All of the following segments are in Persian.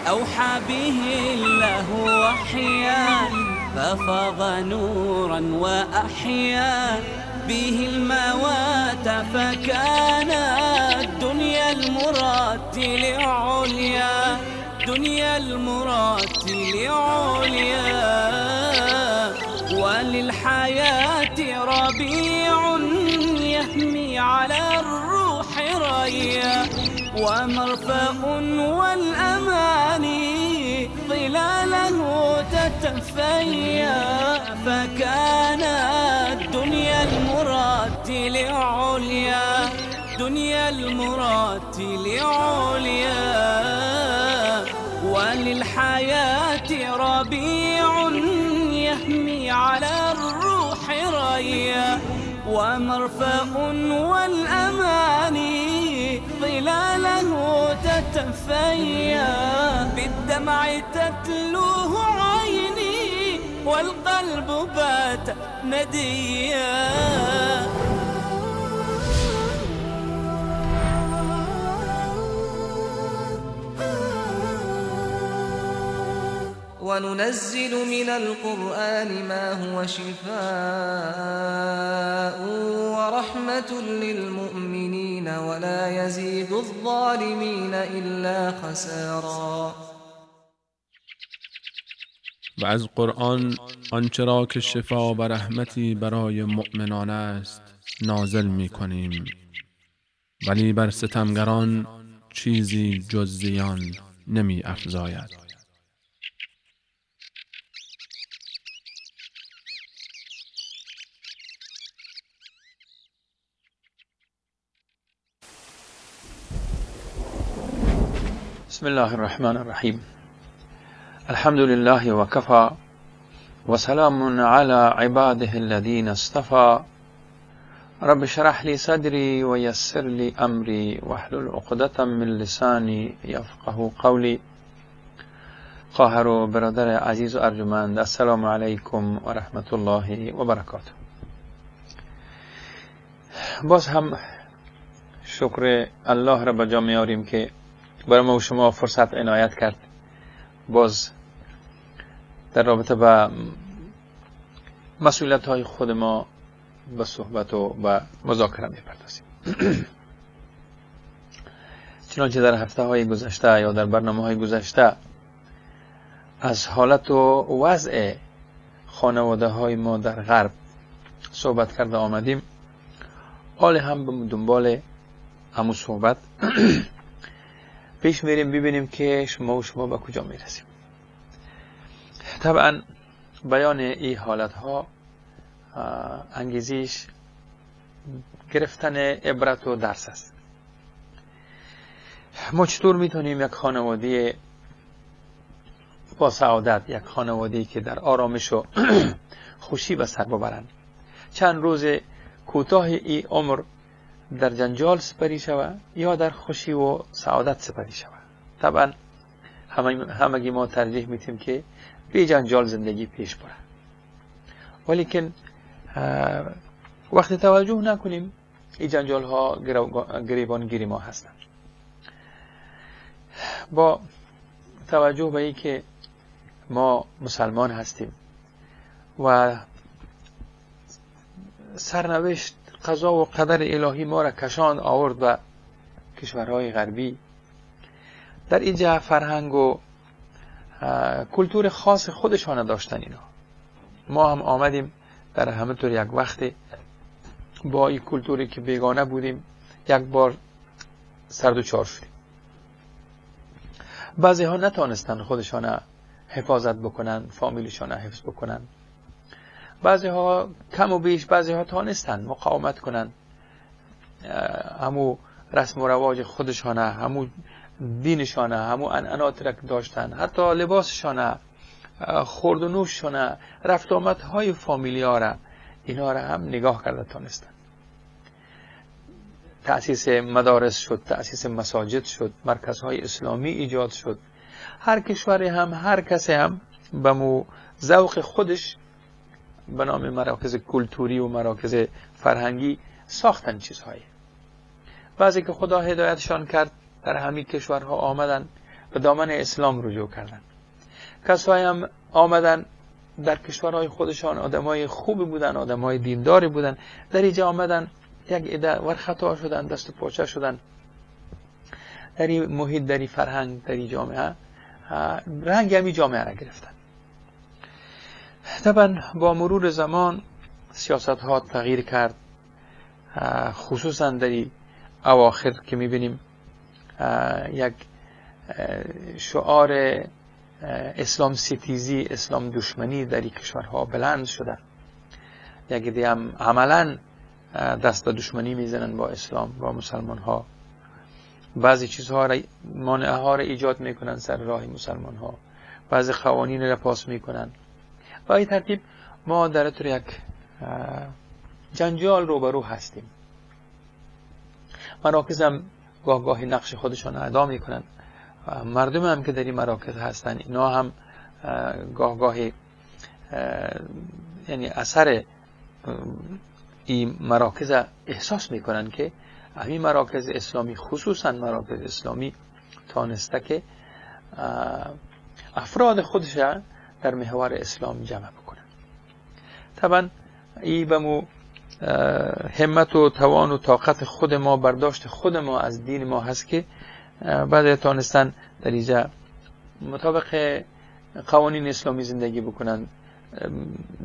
أوحى به الله وحيا ففاض نورا وأحيا به الموات فكان الدنيا المراتل عليا دنيا المراتل عليا وللحياة ربيع يهمي على الروح ريا ومرفأ والأماني ظلاله تتفيا فكان الدنيا المراتل عليا دنيا المراتل عليا وللحياة ربيع يهمي على الروح ريا ومرفأ والأماني ظلاله تتفيا بالدمع تتلوه عيني والقلب بات نديا وننزل من القرآن ما هو شفاء ورحمة للمؤمنين ولا يزيد الظالمين إلا خسارا. و از قرآن آنچه را که شفا و رحمتی برای مؤمنان است نازل می کنیم، ولی بر ستمگران چیزی جز زیان نمی افزاید. بسم الله الرحمن الرحیم. الحمد لله وكفى وسلام على عباده الذين اصطفى. رب اشرح لي صدري ويسر لي امري واحلل عقدة من لساني يفقه قولي. خواهر و برادر عزیز و ارجمند، السلام علیکم و رحمت الله و برکاته. باز هم شکر الله را به جا میاریم که برای ما و شما فرصت عنایت کرد باز در رابطه با مسئولیت های خود ما به صحبت و به مذاکره میپردازیم. چنانچه در هفته های گذشته یا در برنامه های گذشته از حالت و وضع خانواده های ما در غرب صحبت کرده آمدیم، حال هم به دنبال همون صحبت پیش میریم ببینیم که شما به کجا میرسیم. طبعا بیان این حالت ها انگیزیش گرفتن عبرت و درس است. ما چطور میتونیم یک خانواده با سعادت، یک خانواده که در آرامش و خوشی به سر ببرند، چند روز کوتاه این عمر در جنجال سپری شود یا در خوشی و سعادت سپری شود. طبعا همگی ما ترجیح میتیم که بی جنجال زندگی پیش بره، ولیکن وقتی توجه نکنیم این جنجال ها گریبانگیری ما هستند. با توجه به این که ما مسلمان هستیم و سرنوشت قضا و قدر الهی ما را کشاند آورد و کشورهای غربی در اینجا فرهنگ و کلتور خاص خودشان داشتن. اینا ما هم آمدیم در همه طور یک وقت با این کلتوری که بیگانه بودیم یک بار سرد و چار شدیم. بعضی ها نتانستن خودشان حفاظت بکنن، فامیلشان حفظ بکنن. بعضی ها کم و بیش، بعضی ها تانستن مقاومت کنن، همو رسم و رواج خودشان، همو دینشان، همو عنعنات را داشتن، حتی لباسشان، خورد و نوششان، رفت آمد های فامیلی ها را، اینا را هم نگاه کرده تانستن. تأسیس مدارس شد، تأسیس مساجد شد، مرکزهای اسلامی ایجاد شد. هر کشوری هم، هر کسی هم به مو ذوق خودش به نام مراکز کلتوری و مراکز فرهنگی ساختن چیزهایی. بعضی که خدا هدایتشان کرد در همین کشورها آمدن به دامن اسلام رجوع کردن. کسایی هم آمدن در کشورهای خودشان آدمای خوبی بودن، آدمای دینداری بودن، در اینجا آمدن یک عده ور خطا شدن، دست و پاچه شدن، در این محیط، در این فرهنگ، در این جامعه رنگ همی جامعه را گرفتن. طبعا با مرور زمان سیاست ها تغییر کرد، خصوصا در این اواخر که میبینیم یک شعار اسلام ستیزی، اسلام دشمنی در این کشورها بلند شده. یک عده هم عملا دست به دشمنی میزنن با اسلام، با مسلمان ها. بعضی چیزها را، مانعه ها را ایجاد میکنن سر راه مسلمان ها، بعضی قوانین را پاس میکنن. با این ترتیب ما در طور یک جنجال روبرو هستیم. مراکز هم گاهی نقش خودشان ادا میکنن. مردم هم که در این مراکز هستن اینا هم گاهی یعنی اثر این مراکز احساس میکنن که همین مراکز اسلامی، خصوصا مراکز اسلامی، تانسته که افراد خودش در محور اسلام جمع بکنن. طبعا این به مو همت و توان و طاقت خود ما، برداشت خود ما از دین ما هست که بعد تانستن در اینجا مطابق قوانین اسلامی زندگی بکنن،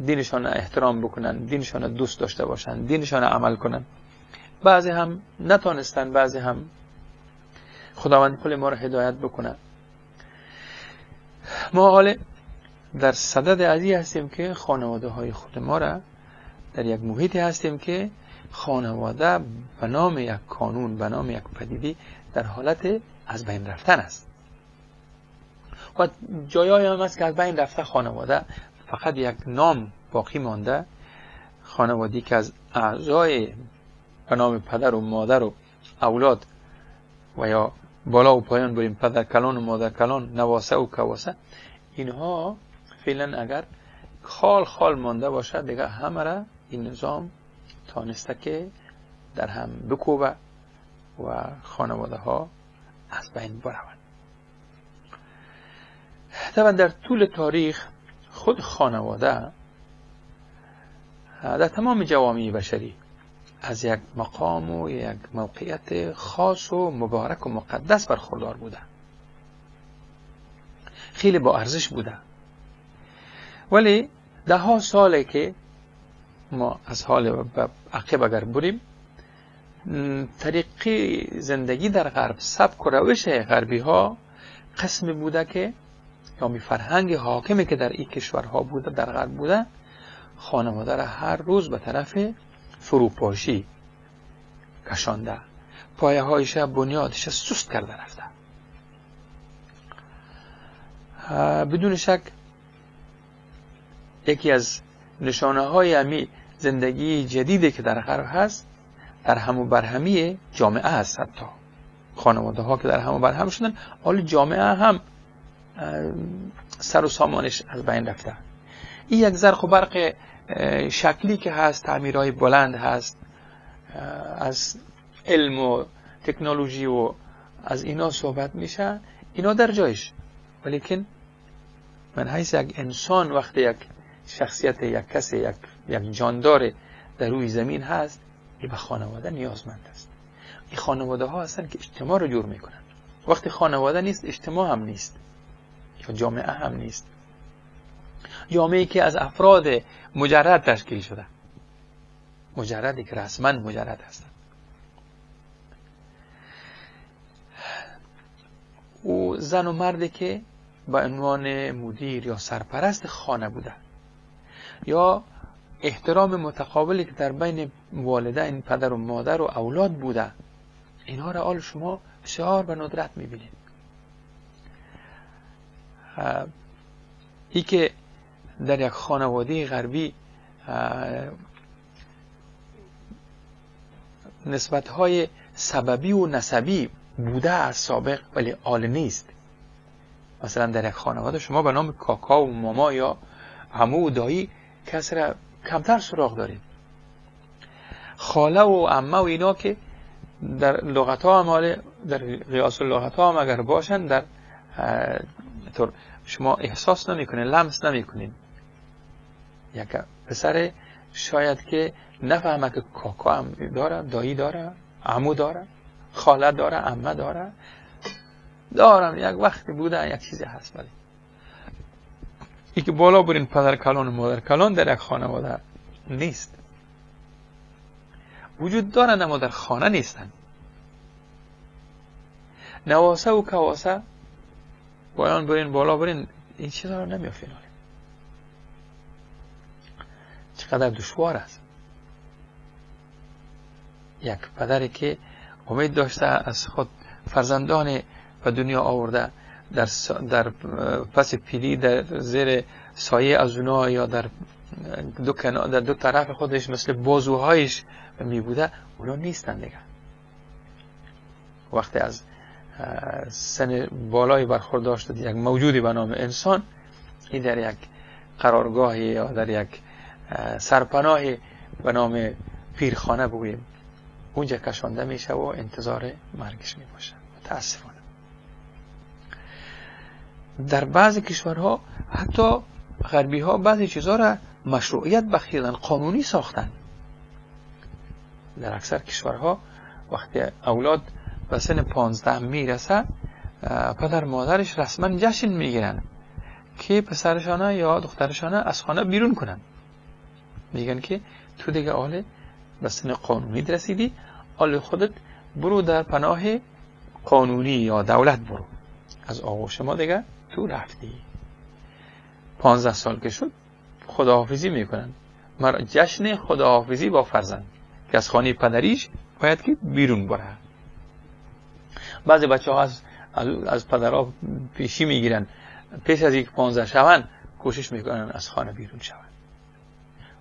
دینشان احترام بکنن، دینشان دوست داشته باشن، دینشان عمل کنن. بعضی هم نتانستن، بعضی هم خداوند کل ما را هدایت بکنه. ما حال در صدد عزیز هستیم که خانواده های خود ما را در یک محیطی هستیم که خانواده به نام یک قانون، به نام یک پدیده در حالت از بین رفتن است. و جایایی هم است که از بین رفته خانواده، فقط یک نام باقی مانده، خانوادی که از اعضای به نام پدر و مادر و اولاد و یا بالا و پایان بریم پدر کلان و مادر کلان، نواسه و کواسه، اینها فعلا اگر خال مانده باشه دیگه همه را این نظام تانسته که در هم بکوبه و خانواده ها از بین بروند. طبعا در طول تاریخ خود خانواده در تمام جوامع بشری از یک مقام و یک موقعیت خاص و مبارک و مقدس برخوردار بوده، خیلی با ارزش بوده. ولی ده ها ساله که ما از حال عقب اگر بریم، طریقی زندگی در غرب، سبک و روش غربی ها قسمی بوده که یا می فرهنگ حاکمی که در این کشورها بوده، در غرب بوده، خانواده را هر روز به طرف فروپاشی کشانده، پایه هایش بنیادش سست کرده رفته. بدون شک یکی از نشانه های همی زندگی جدیدی که در غرب هست، در هم و برهمی جامعه هست. حتی خانواده ها که در هم و برهم شدن، حال جامعه هم سر و سامانش از بین رفته. این یک زرق و برق شکلی که هست، تعمیرهای بلند هست، از علم و تکنولوژی و از اینا صحبت میشه، اینا در جایش. ولیکن من حیث یک انسان، وقتی یک شخصیت، یک کس، یک جاندار در روی زمین هست، این به خانواده نیازمند است. این خانواده ها هستن که اجتماع رو جور میکنن. وقتی خانواده نیست، اجتماع هم نیست یا جامعه هم نیست. جامعه‌ای که از افراد مجرد تشکیل شده، مجردی که رسما مجرد هستند. او زن و مردی که با عنوان مدیر یا سرپرست خانه بوده، یا احترام متقابلی که در بین والدین، پدر و مادر و اولاد بوده، اینها را حال شما بسیار به ندرت میبینید. ای که در یک خانواده غربی نسبت‌های سببی و نسبی بوده از سابق، ولی حال نیست. مثلا در یک خانواده شما به نام کاکا و ماما یا عمو و دایی کس را کمتر سراغ دارید. خاله و عمه و اینا که در لغت ها هم، در قیاس لغت ها هم اگر باشن، در طور شما احساس نمیکنین، لمس نمیکنین. یک پسر شاید که نفهمه که کاکا هم داره، دایی داره، عمو داره، خاله داره، عمه داره، دارم یک وقتی بوده یک چیزی هست. ولی ای که بالا برین پدر کلان و مادر کلان در یک خانواده نیست. وجود دارن اما در خانه نیستن. نواسه و کواسه بایان برین بالا برین این چیزا رو نمیافین. چقدر دشوار است. یک پدری که امید داشته از خود فرزندان به دنیا آورده در پس پیلی در زیر سایه از اونا یا در دو طرف خودش مثل بازوهایش می بوده، اونا نیستن دیگه. وقتی از سن بالای برخوردار شد یک موجودی به نام انسان، این در یک قرارگاهی یا در یک سرپناهی به نام پیرخانه بگوییم اونجا کشانده میشه و انتظار مرگش می باشه. متاسفانه در بعضی کشورها حتی غربی ها بعضی چیزها را مشروعیت بخشیدن، قانونی ساختن. در اکثر کشورها وقتی اولاد به سن 15 میرسه، پدر مادرش رسما جشن میگیرن که پسرشانه یا دخترشانه از خانه بیرون کنن. میگن که تو دیگه آله به سن قانونی رسیدی، آله خودت برو در پناه قانونی یا دولت برو، از آغوش ما دیگه تو رفتی. 15 سال که شد خداحافظی میکنن، جشن خداحافظی با فرزند که از خانه پدریش باید که بیرون بره. بعضی بچه ها از پدرها پیشی میگیرن، پیش از یک 15 شوند کوشش میکنن از خانه بیرون شوند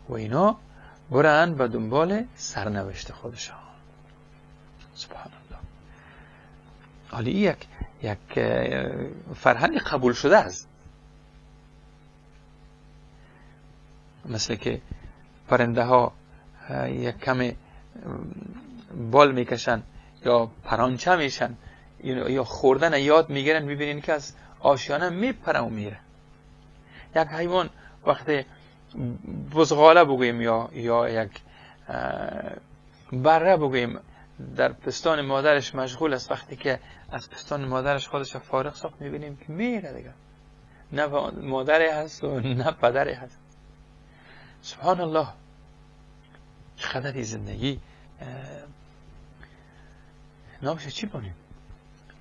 و اینا برن به دنبال سرنوشت خودشان. سبحان الله. حالی یک فرهنگ قبول شده است. مثل که پرنده ها یک کم بال میکشن یا پرانچه میشن یا خوردن یاد میگیرن، میبینین که از آشیانه میپره و میره. یک حیوان وقتی بزغاله بگوییم یا یک بره بگوییم در پستان مادرش مشغول است، وقتی که از پستان مادرش خودش فارغ ساخت میبینیم که میره دیگه. نه مادری هست و نه پدری هست. سبحان الله. چقدر این زندگی نامشه چی بانیم.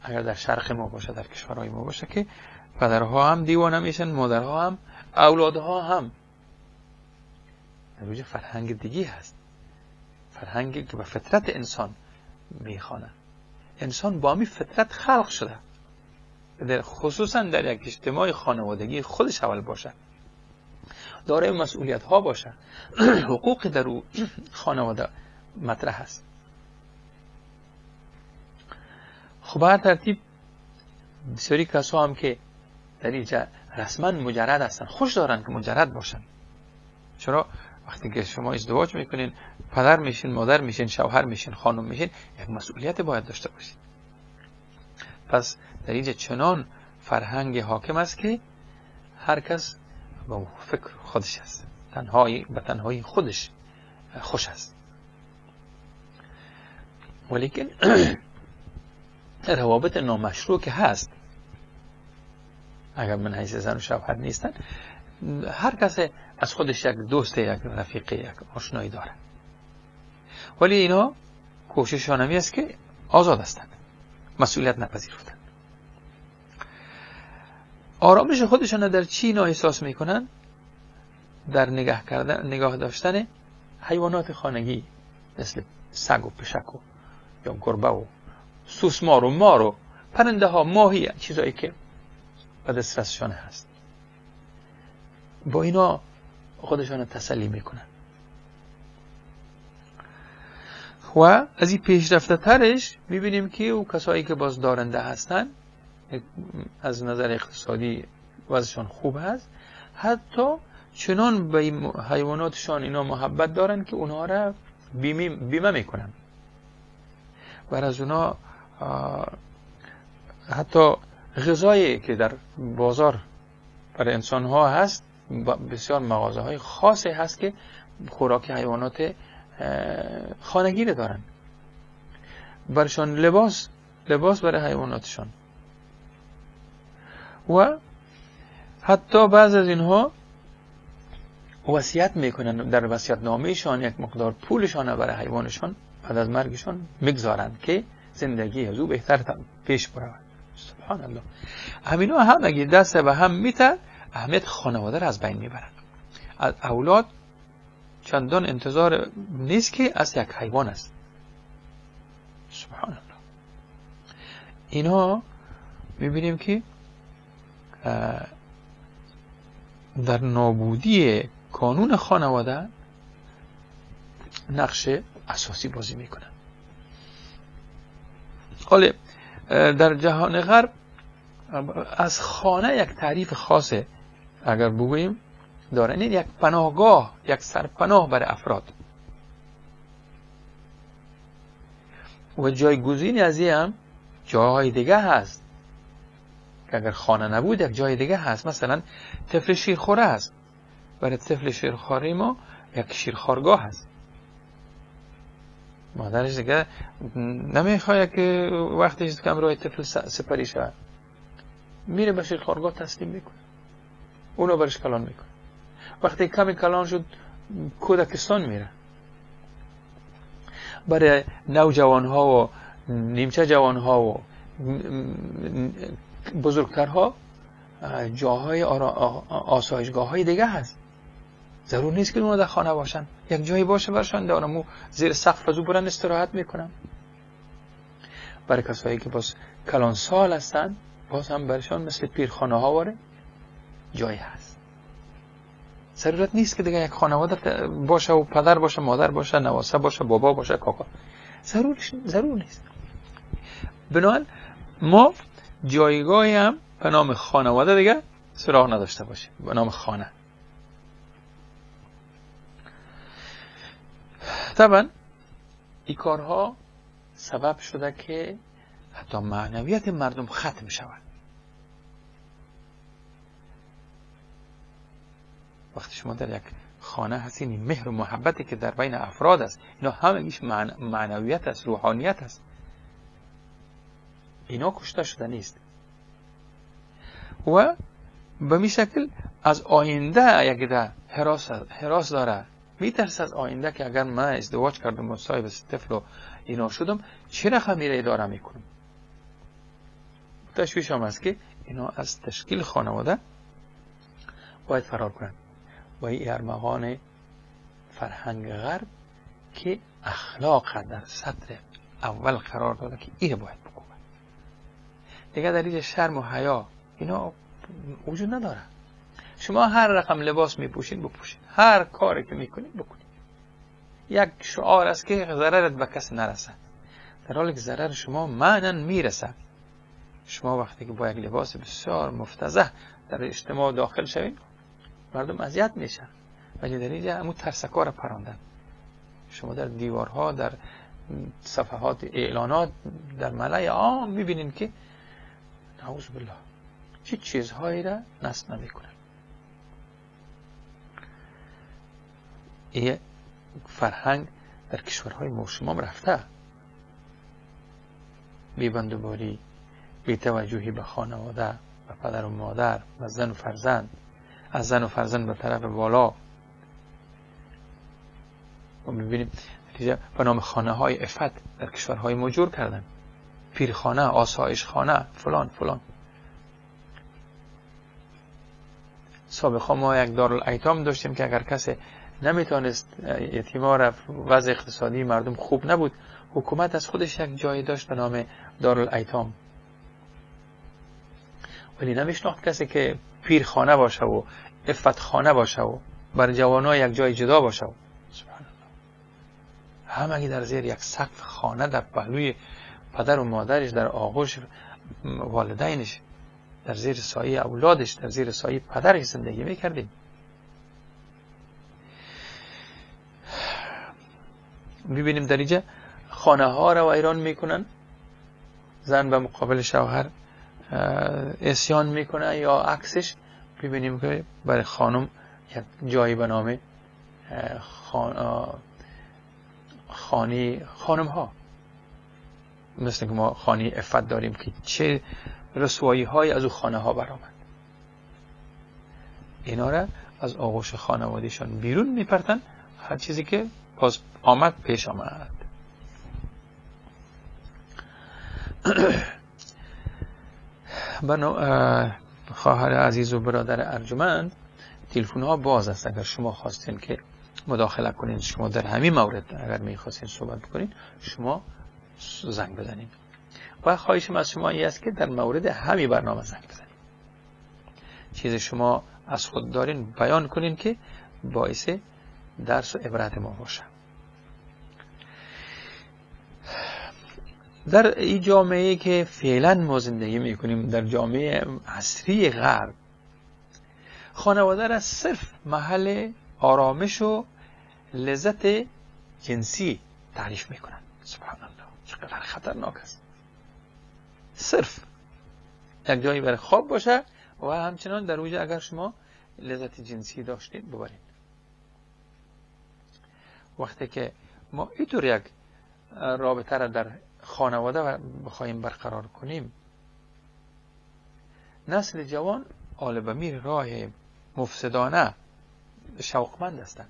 اگر در شرق ما باشه، در کشورهای ما باشه که پدرها هم دیوانه میشن، مادرها هم، اولادها هم. در فرهنگ دیگی هست، فرهنگی که به فطرت انسان میخوانه. انسان با همین فطرت خلق شده، خصوصا در یک اجتماع خانوادگی خودش اول باشه، دارای مسئولیت ها باشه، حقوق در او خانواده مطرح است. خب هر ترتیب بسیاری کسا هم که در اینجا رسما مجرد هستن، خوش دارن که مجرد باشن. چرا؟ وقتی که شما ازدواج میکنین، پدر میشین، مادر میشین، شوهر میشین، خانم میشین، یک مسئولیت باید داشته باشین. پس در اینجا چنان فرهنگ حاکم است که هر کس با فکر خودش است، به تنهایی خودش خوش است. ولیکن روابط نامشروع که هست، اگر من حیث زن و شوهر نیستن، هر کس از خودش یک دوست، یک رفیق، یک آشنایی داره. ولی اینا کوشششان همی است که آزاد هستند، مسئولیت نپذیرفتند. آرامش خودشان در چی اینا احساس میکنن؟ در نگاه داشتن حیوانات خانگی مثل سگ و پشک و یا گربه و سوسمار و مار و پرنده ها، ماهی، چیزایی که به دسترسشان هست. با اینا خودشان تسلی میکنن. و از این پیشرفته ترش میبینیم که او کسایی که باز دارنده هستن، از نظر اقتصادی وضعشان خوب هست، حتی چنان به حیواناتشان اینا محبت دارن که اونها را بیمه میکنن. و از اونا حتی غذایی که در بازار برای انسان ها هست، بسیار مغازه های خاصی هست که خوراک حیوانات خانگی رو دارن، برشان لباس برای حیواناتشان. و حتی بعض از اینها وصیت میکنن، در وصیت نامهشان یک مقدار پولشان برای حیوانشان بعد از مرگشان میگذارند که زندگی از او بهتر پیش برود. سبحان الله. همینا هم اگه دست به هم میتن اهمیت خانواده را از بین میبرند. از اولاد چندان انتظار نیست که از یک حیوان است. سبحان الله. اینا میبینیم که در نابودی کانون خانواده نقش اساسی بازی میکنن. حالا در جهان غرب از خانه یک تعریف خاصه اگر بگوییم دارن، این یک پناهگاه، یک سرپناه برای افراد و جایگزینی از این هم جای دیگه هست که اگر خانه نبود یک جای دیگه هست. مثلا طفل شیرخواره هست، برای طفل شیرخواره ما یک شیرخوارگاه هست. مادرش دیگه نمیخواد که وقتی که همراه طفل سپری شود، میره به شیرخوارگاه تسلیم میکنه، اونو برش کلان میکنه. وقتی کمی کلان شد کودکستان میره. برای نوجوان ها و نیمچه جوان ها و بزرگترها جاهای آسایشگاه های دیگه هست. ضرور نیست که اونها در خانه باشن، یک جایی باشه برشان دارمو زیر سقف از او برن استراحت میکنن. برای کسایی که باز کلان سال هستن باز هم برشان مثل پیرخانه ها واره جایی هست. ضرورت نیست که دیگه یک خانواده باشه و پدر باشه، مادر باشه، نواسه باشه، بابا باشه، کاکا. ضرور نیست. بنابراین ما جایگاهی هم به نام خانواده دیگه سراغ نداشته باشه، به نام خانه. طبعا این کارها سبب شده که حتی معنویت مردم ختم شود. وقتی شما در یک خانه هستین، مهر و محبتی که در بین افراد است، اینا همگیش معنویت است، روحانیت است. اینا کشته شده نیست. و به می شکل از آینده یک ده حراس داره، میترسه از آینده که اگر من ازدواج کردم و صاحب طفل و اینا شدم چه رقم میره اداره میکنم. تشویش هم است که اینا از تشکیل خانواده باید فرار کنند. و این ارمغان فرهنگ غرب که اخلاق در سطر اول قرار داده که اینه باید بکنه. دیگه در اینجا شرم و حیا اینا وجود نداره. شما هر رقم لباس میپوشین بپوشین، هر کاری که میکنین بکنین. یک شعار است که ضررت به کسی نرسه، در حالی که ضرر شما معنن میرسه. شما وقتی که با یک لباس بسیار مفتضح در اجتماع داخل شوین مردم اذیت میشن، ولی در اینجا همون ترسکا را پراندن. شما در دیوارها، در صفحات اعلانات، در ملای عام میبینین که نعوذ بالله چه چیزهایی را نصب نمیکنن. این فرهنگ در کشورهای ما شما رفته. بی‌بندوباری، بی‌توجهی به خانواده، به پدر و مادر، به زن و فرزند، از زن و فرزند به طرف بالا. و می‌بینیم به نام خانه های عفت در کشورهای ما جور کردن. پیرخانه، آسایش خانه، فلان فلان. سابقا ما یک دارالایتام داشتیم که اگر کسی نمیتونست یتیما را، وضع اقتصادی مردم خوب نبود، حکومت از خودش یک جایی داشت به نام دارالایتام. ولی نمیشناخت کسی که پیرخانه باشه و عفت خانه باشه و برای جوانان یک جای جدا باشه. سبحان الله. همگی در زیر یک سقف خانه، در پهلوی پدر و مادرش، در آغوش والدینش، در زیر سایه اولادش، در زیر سایه پدرش زندگی میکردیم. میبینیم در اینجا خانه ها را ویران میکنن، زن به مقابل شوهر اسیان میکنه یا عکسش ببینیم که برای خانم یک جایی به نام خانم ها، مثل که ما خانه عفت داریم که چه رسوایی های از او خانه ها برآمد. اینا را از آغوش خانوادهشان بیرون میپرتن، هر چیزی که باز آمد پیش آمد. خواهر عزیز و برادر ارجمند، تلفن ها باز است. اگر شما خواستین که مداخله کنین، شما در همین مورد اگر میخواستین صحبت بکنین، شما زنگ بزنین. و خواهشم از شما این است که در مورد همین برنامه زنگ بزنین. چیز شما از خود دارین بیان کنین که باعث درس و عبرت ما باشه. در این جامعه که فعلا ما زندگی میکنیم، در جامعه عصری غرب، خانواده را صرف محل آرامش و لذت جنسی تعریف میکنن. سبحان الله، چقدر خطرناک است. صرف یک جایی برای خواب باشه و همچنان در اوجه اگر شما لذت جنسی داشتید ببرید. وقتی که ما اینطور یک رابطه را در خانواده بخواهیم برقرار کنیم، نسل جوان آل بمیر راه مفسدانه شوقمند هستند.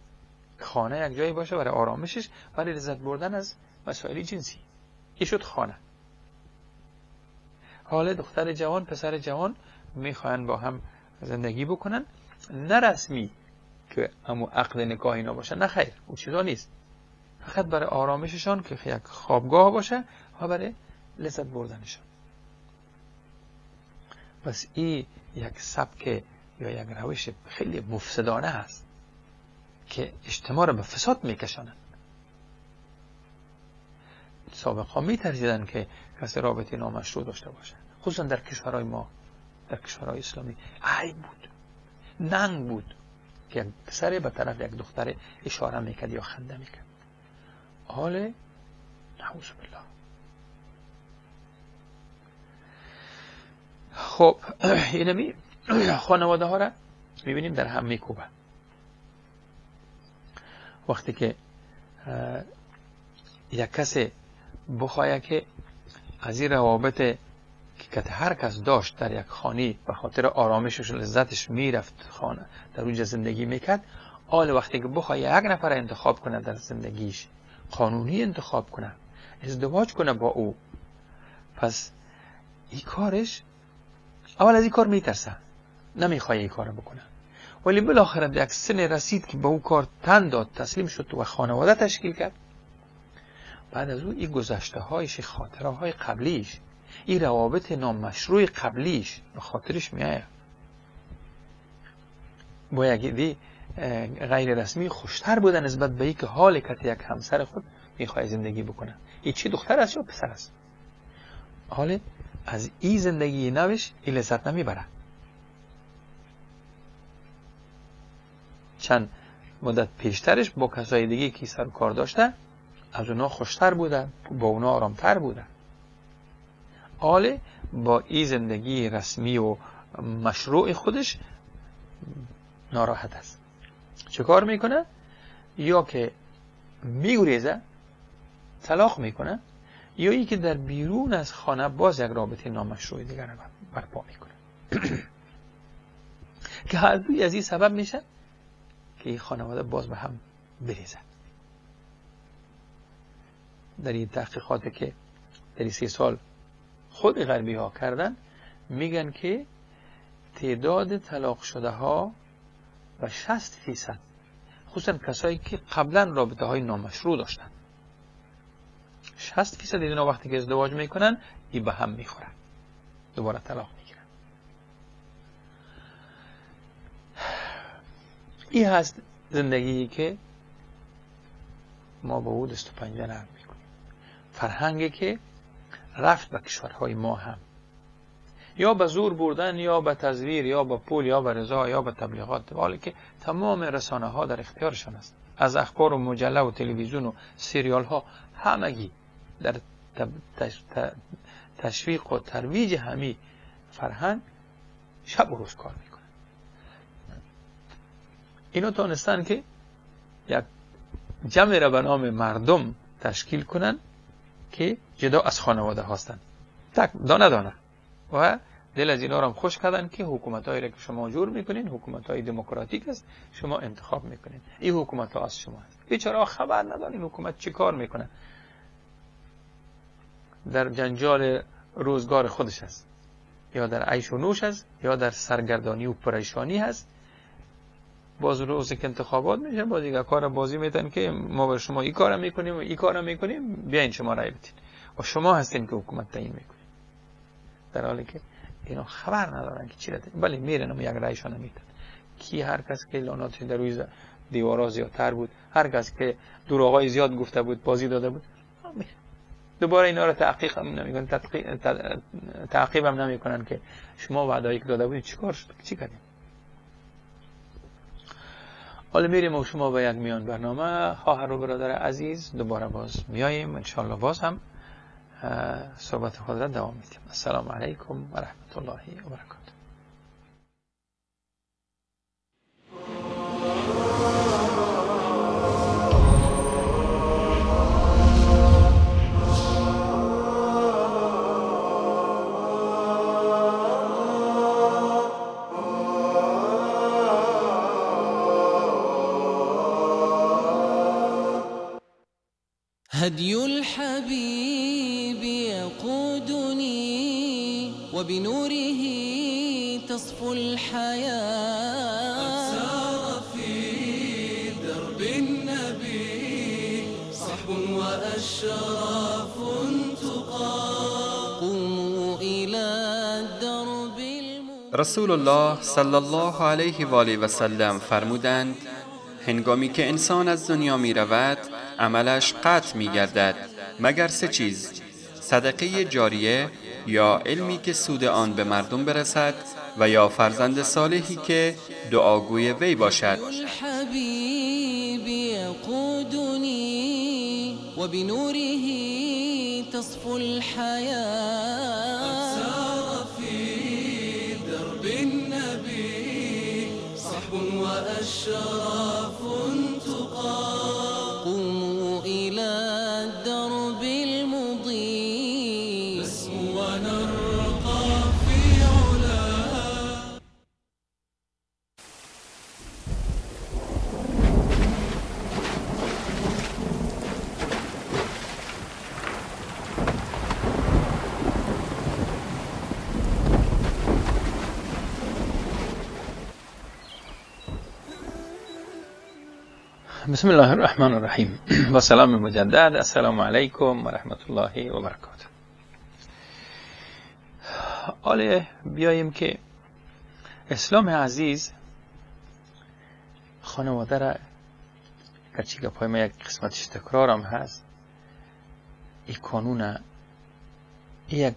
خانه یک جایی باشه برای آرامشش، برای لذت بردن از مسائل جنسی. این شد خانه. حالا دختر جوان، پسر جوان میخواهند با هم زندگی بکنن، نه رسمی که همو عقد نکاح اینا باشه، نه خیر، اون چیزا نیست، فقط برای آرامششان که یک خوابگاه باشه و برای لذت بردنشان. بس این یک سبک یا یک روش خیلی مفسدانه است که اجتماع را به فساد میکشانند. سابقا میترسیدن که کسی رابطه نامشروع داشته باشه، خصوصا در کشورهای ما، در کشورهای اسلامی عیب بود، ننگ بود که یک پسر به طرف یک دختر اشاره میکرد یا خنده میکرد. حال نعوذ بالله. خب اینمی خانواده ها را میبینیم در هم میکوبن. وقتی که یک کسی بخواهد که از این روابط که هر کس داشت در یک خانه به خاطر آرامشش و لذتش میرفت خانه در اونجا زندگی میکرد، حال وقتی که بخواهد یک نفر انتخاب کنه در زندگیش، قانونی انتخاب کنه، ازدواج کنه با او، پس این کارش اول از این کار میترسه، نمیخواد این کار بکنه، ولی بالاخره به یک سن رسید که به او کار تن داد، تسلیم شد و خانواده تشکیل کرد. بعد از او این گذشته هایش، خاطره های قبلیش، این روابط نامشروع قبلیش به خاطرش میآید. با یک غیر رسمی خوشتر بودن نسبت به اینکه حال که یک همسر خود میخواد زندگی بکنه. این چی دختر است یا پسر است؟ حال از این زندگی نوش این لذت نمیبره. چند مدت پیشترش با کسای دیگه که سر و کار داشته، از اونا خوشتر بوده، با اونا آرامتر بوده. حال با این زندگی رسمی و مشروع خودش ناراحت است. چه کار میکنه؟ یا که میگریزه، طلاق میکنه، یا ای که در بیرون از خانه باز یک رابطه نامشروع دیگر برپا میکنه که هر دوی از این سبب میشه که این خانواده باز به هم بریزه. در این تحقیقاتی که در این 3 سال خود غربی ها کردن، میگن که تعداد طلاق شده ها و 60%، خصوصا کسایی که قبلا رابطه های نامشروع داشتن، 60% اینا وقتی که ازدواج میکنن این به هم میخورن، دوباره طلاق میگیرن. این هست زندگی که ما با او دست و پنجه نرم میکنیم. فرهنگی که رفت به کشورهای ما هم، یا به زور بردن، یا به تزویر، یا به پول، یا به رضا، یا به تبلیغات، حالی که تمام رسانه ها در اختیارشان است. از اخبار و مجله و تلویزیون و سریال ها همگی در تشویق و ترویج همی فرهنگ شب و روز کار میکنن. اینو تونستن که یک جمع را به نام مردم تشکیل کنن که جدا از خانواده هستند، تک دانه و دل از اینا را هم خوش کردن که حکومتایی را که شما جور میکنین حکومتای دموکراتیک است، شما انتخاب میکنین، این حکومت ها از شما است. بیچاره خبر ندارین حکومت چی کار میکنه، در جنجال روزگار خودش است، یا در عیش و نوش است، یا در سرگردانی و پریشانی هست. باز روزی که انتخابات میشه باز دیگه کار بازی میتن که ما به شما این کارا میکنیم و این کارا میکنیم، بیاین شما رای بدین و شما هستین که حکومت تعیین میکنین، در حالی که اینا خبر ندارن که چی را تعیین. ولی میرن و یک رایشون میدن. کی هر کس که لعنتش در روی دیوارا زیادتر بود، هر کس که دروغای زیاد گفته بود، بازی داده بود، دوباره اینا رو تعقیب هم نمیکنن که شما وعده‌ای که داده بودید چیکار شد، چی کردیم. حالا میریم و شما به یک میان برنامه. خواهر و برادر عزیز دوباره باز میاییم انشاءالله، باز هم صحبت خود را دوام میدیم. السلام علیکم و رحمت الله و برکاته. هدي الحبيب يقودني وبنوره تصفو الحياة. سار في درب النبي صحب وأشراف تقى. قوموا إلى درب رسول الله صلی الله علیه و آله و سلم فرمودند هنگامی که انسان از دنیا می رود عملش قطع می گردد مگر سه چیز: صدقه جاریه، یا علمی که سود آن به مردم برسد، و یا فرزند صالحی که دعاگوی وی باشد. الحبیب یقودنی و بنوره تصفو الحیاة. سار فی درب النبی صحب و اشراف تقى. قوموا إلى الدرب المضيء نسمو ونرقى في علا. بسم الله الرحمن الرحیم و سلام مجدد. السلام علیکم و رحمت الله و برکاته. حالا بیاییم که اسلام عزیز خانواده را گرچه که پای ما یک قسمتش تکرار هم هست، این قانون یک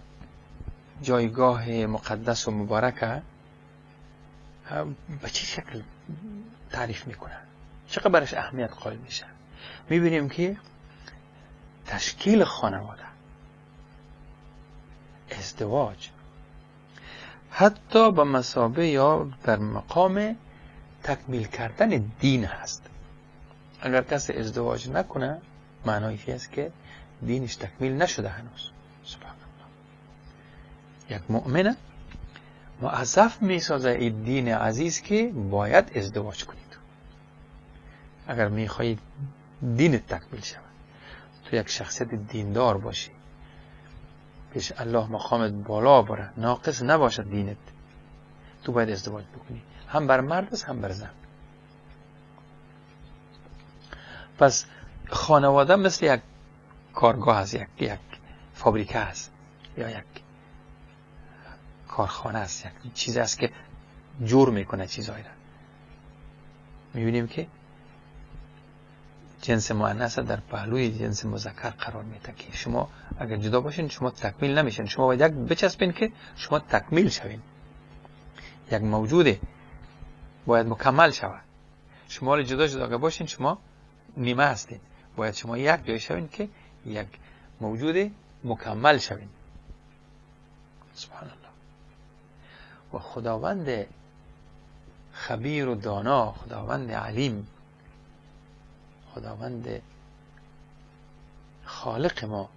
جایگاه مقدس و مبارکه به چه شکل تعریف میکنه، چقدر برش اهمیت قائل میشه. میبینیم که تشکیل خانواده، ازدواج، حتی به مثابه یا در مقام تکمیل کردن دین هست. اگر کسی ازدواج نکنه معنایش است که دینش تکمیل نشده هنوز. سبحان الله. یک مؤمن موظف میسازه این دین عزیز که باید ازدواج کنید. اگر میخواهی دینت تکمیل شود، تو یک شخصیت دیندار باشی، پیش الله مقامت بالا بره، ناقص نباشد دینت، تو باید ازدواج بکنی، هم بر مرد است هم بر زن. پس خانواده مثل یک کارگاه است، یک فابریکه است یا یک کارخانه است، یک چیز است که جور میکنه چیزایی را. میبینیم که جنس مؤنث در پهلوی جنس مذکر قرار میده که شما اگر جدا باشین شما تکمیل نمیشین. شما باید یک بچسبین که شما تکمیل شوین. یک موجود باید مکمل شود. شما جدا باشین شما نیمه هستین. باید شما یک جای شوین که یک موجود مکمل شوین. سبحان الله. و خداوند خبیر و دانا، خداوند علیم، خداوند خالق ما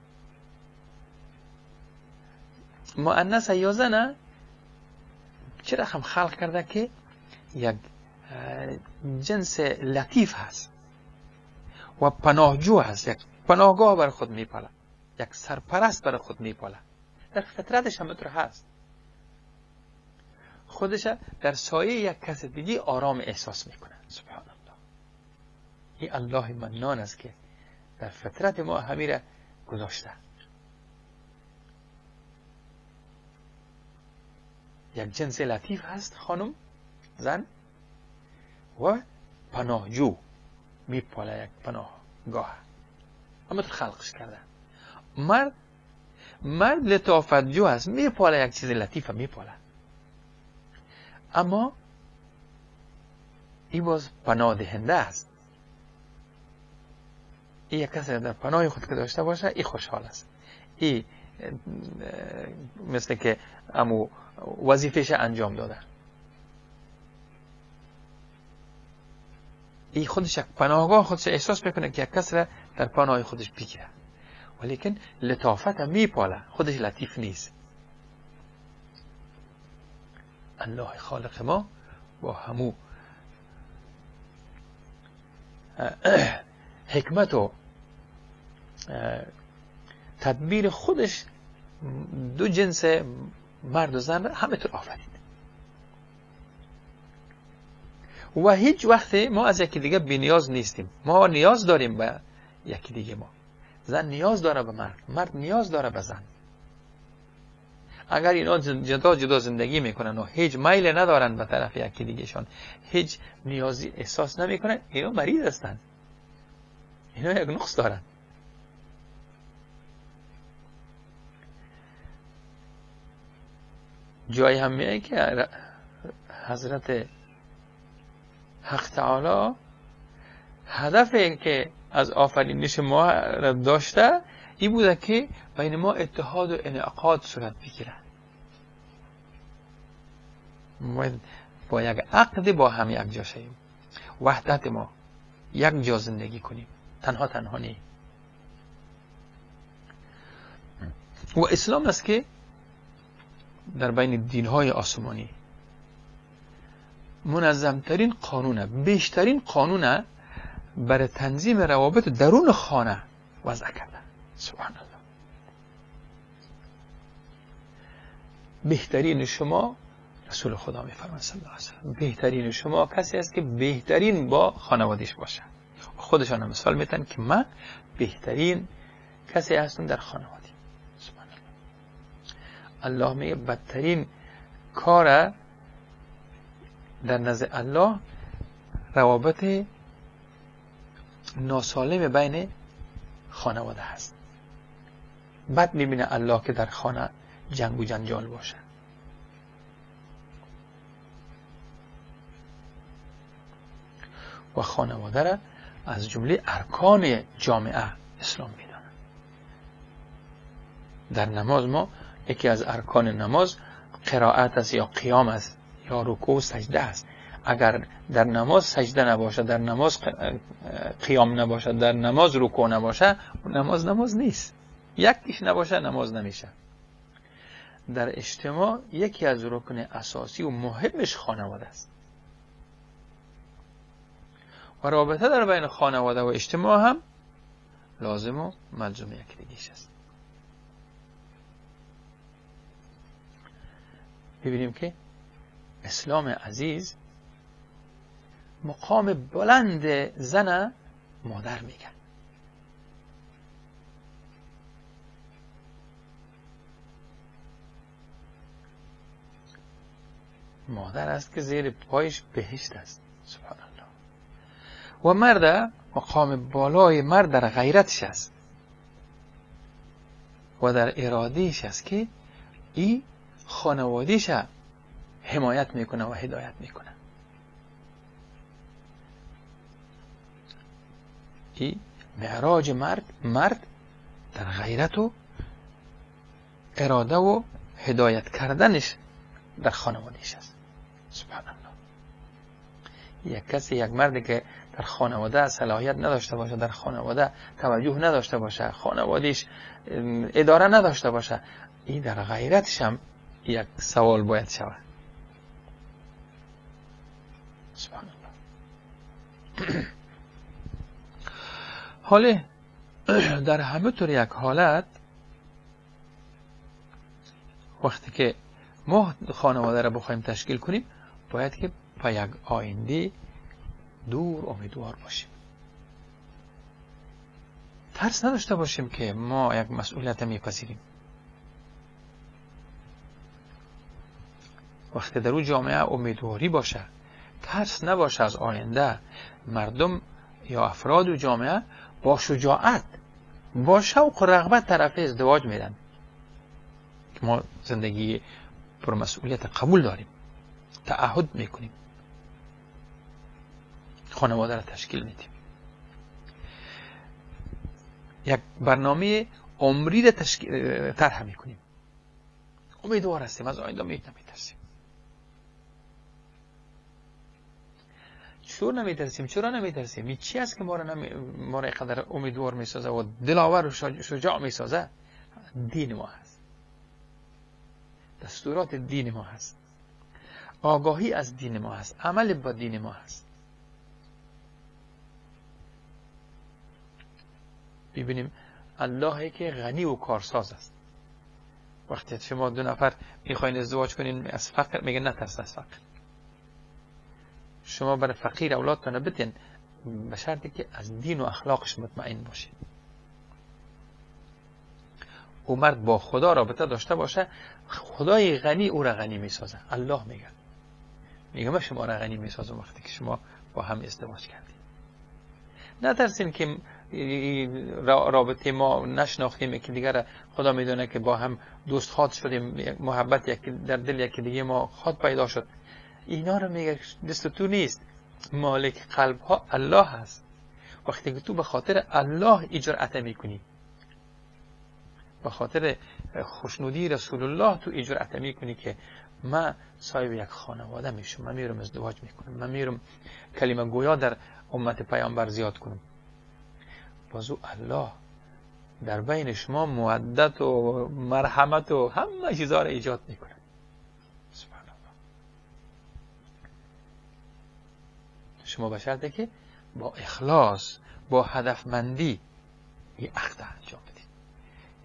مؤنث یا زن چه رقم خلق کرده که یک جنس لطیف هست و پناهجو هست، یک پناهگاه بر خود میپاله، یک سرپرست بر خود میپاله. در فطرتش هم اینطور هست، خودش در سایه یک کس دیگه آرام احساس میکنه. سبحان الله، این الله منان است که در فطرت ما همیره گذاشته. یک جنس لطیف هست خانم زن و پناهجو میپاله، یک پناهگاه، اما تو خلقش کرده. مرد لطافت جو هست، میپاله یک چیز لطیفه میپاله، اما این باز پناه دهنده است. این یک کسی در پناه خود که داشته باشه این خوشحال است، این مثل که امو وظیفهش انجام داده، این خودش یک پناهگاه خودش احساس میکنه که یک کس را در پناه خودش بگیره، ولیکن لطافت میپاله، خودش لطیف نیست. الله خالق ما با همو حکمت و تدبیر خودش دو جنس مرد و زن را همه طور آفرید و هیچ وقت ما از یکی دیگه بی‌نیاز نیستیم. ما نیاز داریم به یکی دیگه، ما زن نیاز داره به مرد، مرد نیاز داره به زن. اگر اینا جدا جدا زندگی میکنن و هیچ میل ندارن به طرف یکی دیگه شان، هیچ نیازی احساس نمیکنن، اینا مریض هستن، اینا یک نقص دارن. جایی هم میگه که حضرت حق تعالی هدفی که از آفرینش ما را داشته این بوده که بین ما اتحاد و انعقاد صورت بگیره، ما با یک عقد با هم یک جا شویم، وحدت ما یک جا زندگی کنیم، تنها نی. و اسلام است که در بین دینهای آسمانی منظمترین قانونه، بیشترین قانونه برای تنظیم روابط درون خانه وضع کرده. سبحان الله. بهترین شما، رسول خدا میفرماید صلی الله علیه وسلم، بهترین شما کسی است که بهترین با خانوادهش باشه. خودشان هم مثال میتن که من بهترین کسی هستم در خانواده. سبحان الله. الله میگه بدترین کار در نزد الله روابط ناسالم بین خانواده هست. بد میبینه الله که در خانه جنگ و جنجال باشه. و خانواده را از جمله ارکان جامعه اسلام میدانه. در نماز ما یکی از ارکان نماز قرائت است یا قیام است یا رکوع و سجده است. اگر در نماز سجده نباشه، در نماز قیام نباشه، در نماز رکوع نباشه، نماز نیست. یکیش نباشه نماز نمیشه. در اجتماع یکی از رکن اساسی و مهمش خانواده است و رابطه در بین خانواده و اجتماع هم لازم و ملزوم یکی دیگیش است. ببینیم که اسلام عزیز مقام بلند زن مادر میگن. مادر است که زیر پایش بهشت است. سبحان الله. و مرد مقام بالای مرد در غیرتش است و در ارادهش است که این خانوادهش حمایت میکنه و هدایت میکنه. این معراج مرد در غیرت و اراده و هدایت کردنش در خانوادهش است. سبحان الله. یک کسی، یک مردی که در خانواده صلاحیت نداشته باشه، در خانواده توجه نداشته باشه، خانوادهش اداره نداشته باشه، این در غیرتش هم یک سوال باید شود. سبحان الله. حالا در همه طور یک حالت وقتی که ما خانواده را بخوایم تشکیل کنیم باید که با یک آینده دور امیدوار باشیم. ترس نداشته باشیم که ما یک مسئولیت میپذیریم. وقتی در اون جامعه امیدواری باشه، ترس نباشه از آینده، مردم یا افراد و جامعه با شجاعت، با شوق و رغبت طرف ازدواج میدن که ما زندگی پر مسئولیت قبول داریم، تعهد میکنیم، خانواده را تشکیل میدیم، یک برنامه عمری را طرح میکنیم، امیدوار هستیم، از آینده نمیترسیم. چرا نمیترسیم؟ این چی است که ما را قدر امیدوار میسازه و دلاور و شجاع میسازه؟ دین ما هست، دستورات دین ما هست، آگاهی از دین ما هست، عمل با دین ما هست. ببینیم اللهی که غنی و کارساز است. وقتی شما دو نفر میخواین ازدواج کنین از فقر، میگه نترس از فقر. شما برای فقیر اولادتون بدین به شرطی که از دین و اخلاقش مطمئن باشید. او مرد با خدا رابطه داشته باشه، خدای غنی او را غنی میسازه. الله میگه من شما را غنی میسازم وقتی که شما با هم ازدواج کردید. نترسین که رابطه ما نشناختیم که دیگر خدا میدونه که با هم دوست خواد شدیم، محبت یک در دل یکی دیگه ما خواد پیدا شد. اینا رو میگه دست تو نیست، مالک قلب ها الله هست. وقتی که تو به خاطر الله اجرأت میکنی، به خاطر خوشنودی رسول الله تو اجرأت میکنی که من صاحب یک خانواده میشم، من میرم ازدواج میکنم، من میرم کلمه گویا در امت پیامبر زیاد کنم، بازو الله در بین شما مودت و مرحمت و همه چیزا را ایجاد میکنه. سبحان الله. شما به شرطی که با اخلاص، با هدفمندی این عقد انجام بدید.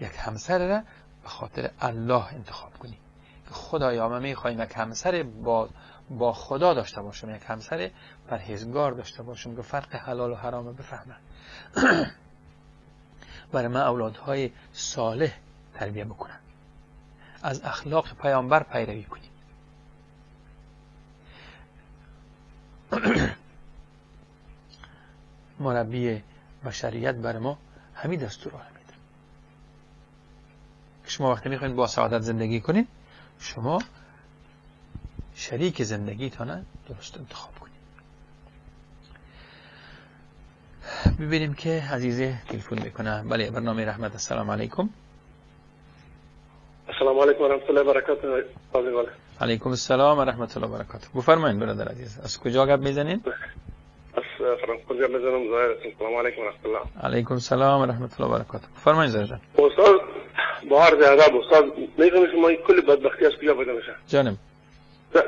یک همسر را به خاطر الله انتخاب کنید که خدایا من میخوایم یک همسر با خدا داشته باشم، یک همسر پرهیزگار داشته باشم که فرق حلال و حرام بفهمه. برای من اولادهای صالح تربیه بکنن، از اخلاق پیامبر پیروی کنید. مربی بشریت برای ما همین دستور رو میده. شما وقتی میخواین با سعادت زندگی کنید، شما شریک زندگیتان درست انتخاب کنید. ببینیم که عزیزه تلفن میکنه. بله، برنامه رحمت. السلام علیکم. السلام علیکم و رحمت الله و برکاته. علیکم السلام و رحمت الله و برکاته. بفرمایید برادر عزیز، از کجا گپ میزنین؟ از فرانکفورت گپ میزنم. ظاهر. السلام علیکم و رحمت الله. علیکم السلام و رحمت الله و برکاته. بفرمایید ظاهر جان. استاد با عرض ادب، استاد میگم شما کلی بدبختی از کجا پیدا میشه؟ جانم.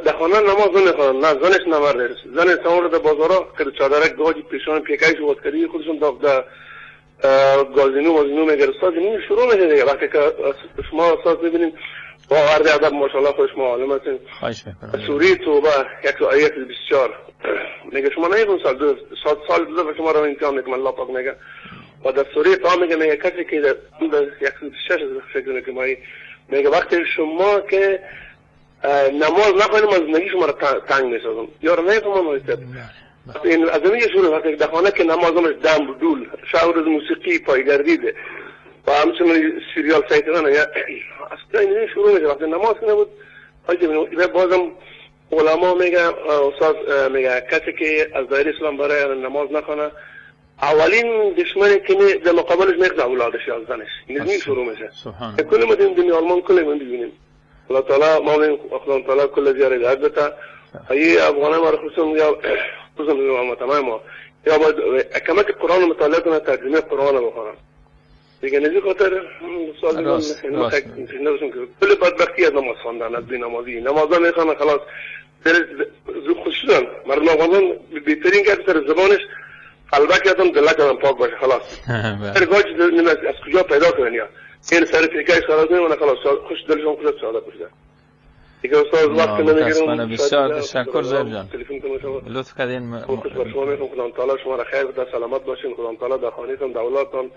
در خانه نماز نمیخونن، نه زنش نه مردش. زن سوار در بازارا که چادرک گاجی پیشان پیکایش وقت کردی خودشون در گازینو میگه. استاد این شروع میشه دیگه. وقتی که شما استاد میبینید با عرض ادب ماشاءالله خود شما عالم هستین. خواهش میکنم. سوره توبه 124 میگه شما نمیگون سال دو شما رو امتحان میکنم. الله پاک میگه و در سوره تا میگه کسی که در 106 فکر کنم میگه وقتی شما که نماز نخونیم از زندگی شما را تنگ میسازم. یارو نمیفهمم این از این شروع وقتی در خانه که نمازمش دم دول شعور از موسیقی پایگردیده و همچنین سریال سایتان اصلا این شروع میشه. وقتی نماز کنه بود بازم علما میگه استاد میگه کسی که از دایره اسلام برای نماز نخونه اولین دشمنی که در مقابلش میگه اولادش یا زنش. این شروع میشه. کلی ما دنیا آلمان کلی ما ببینیم الله تعالی ما من خدا تعالی کل زیاره داد بتا ای افغانه ما خصوصا یا خصوصا ما تمام یا باید کمک قرآن مطالعه کنه ترجمه قرآن بخونن دیگه نزی خاطر سوال نمیشم که کل بدبختی از نماز خواندن از بی‌نمازی نمازا میخوانن خلاص خصوصا مردم افغان بهترین که سر زبانش قلبک آدم دلک آدم پاک باشه خلاص هر گاج از کجا پیدا کنن یا این سر تیکای خلاص نمیونه خلاص خوش دلشون خلاص ساده بشه دیگه استاد وقت نمیگیرم بسیار تشکر زهر جان لطف کردین خوش بر شما میخوام خدا تعالی شما را خیر بده سلامت باشین خدا تعالی در خانهتون دولتتون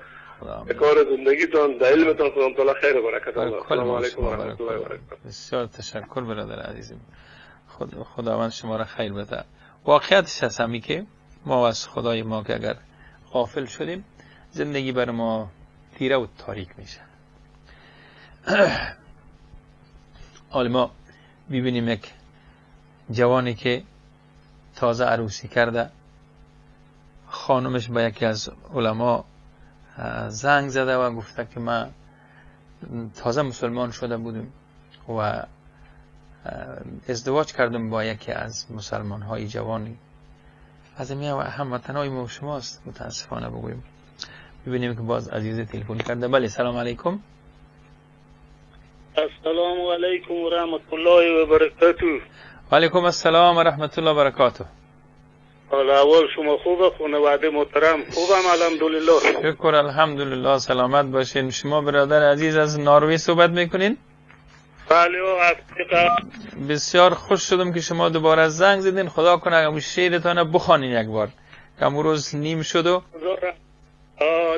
کار زندگیتون در علمتون خدا تعالی خیر و برکت السلام علیکم و رحمت الله و برکاته بسیار تشکر برادر عزیزم خداوند شما را خیر بده واقعیتش هست همی که ما از خدای ما که اگر غافل شدیم زندگی بر ما تیره و تاریک میشه حالا ما ببینیم یک جوانی که تازه عروسی کرده خانمش با یکی از علما زنگ زده و گفته که من تازه مسلمان شده بودم و ازدواج کردم با یکی از مسلمان های جوانی از این هموطنای ما شماست متاسفانه بگویم ببینیم که باز عزیز تلفن کرده بله سلام علیکم السلام علیکم و رحمت الله و برکاته و علیکم السلام و رحمت الله و برکاته حالا اول شما خوبه خانواده محترم خوبم الحمدلله شکر الحمدلله سلامت باشین شما برادر عزیز از نروژ صحبت میکنین بله و افریقا بسیار خوش شدم که شما دوباره زنگ زدین خدا کنه اگه شعرتان بخوانین یک بار که امروز نیم شد و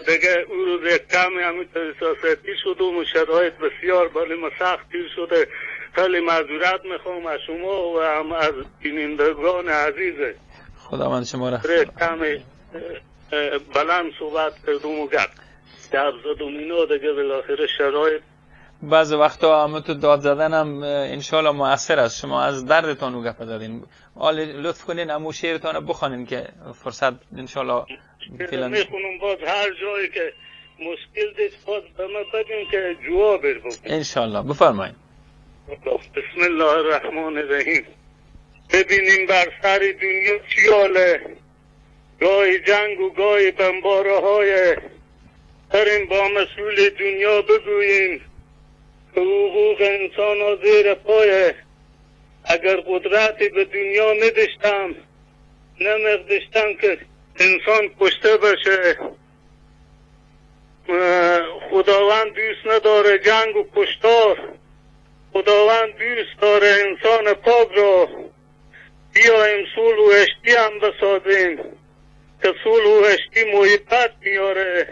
دیگه اون روز یک کمی همینطور احساساتی شد و شرایط بسیار برای ما سخت گیر شده خیلی معذرت میخوام از شما و هم از بینندگان عزیزه خداوند شما را کمی بلند صحبت کردم و گفت در زدم اینا دیگه بالاخره شرایط بعض وقتا همه تو داد زدن هم انشالله مؤثر است شما از دردتان رو گپ زدین لطف کنین امو شعرتان بخوانین که فرصت انشالله میخونم باز هر جایی که مشکل دست باز به من بدین که جواب بدم انشالله بفرمایید بسم الله الرحمن الرحیم ببینیم بر سر دنیا چیاله گاهی جنگ و گاهی بمباره های بریم با مسئول دنیا بگوییم که حقوق انسان ها زیر پایه اگر قدرتی به دنیا نداشتم نمیداشتم که انسان کشته بشه خداوند دوست نداره جنگ و کشتار خداوند دوست داره انسان پاک را بیایم صلح و هشتی هم بسازیم که صلح و هشتی محبت میاره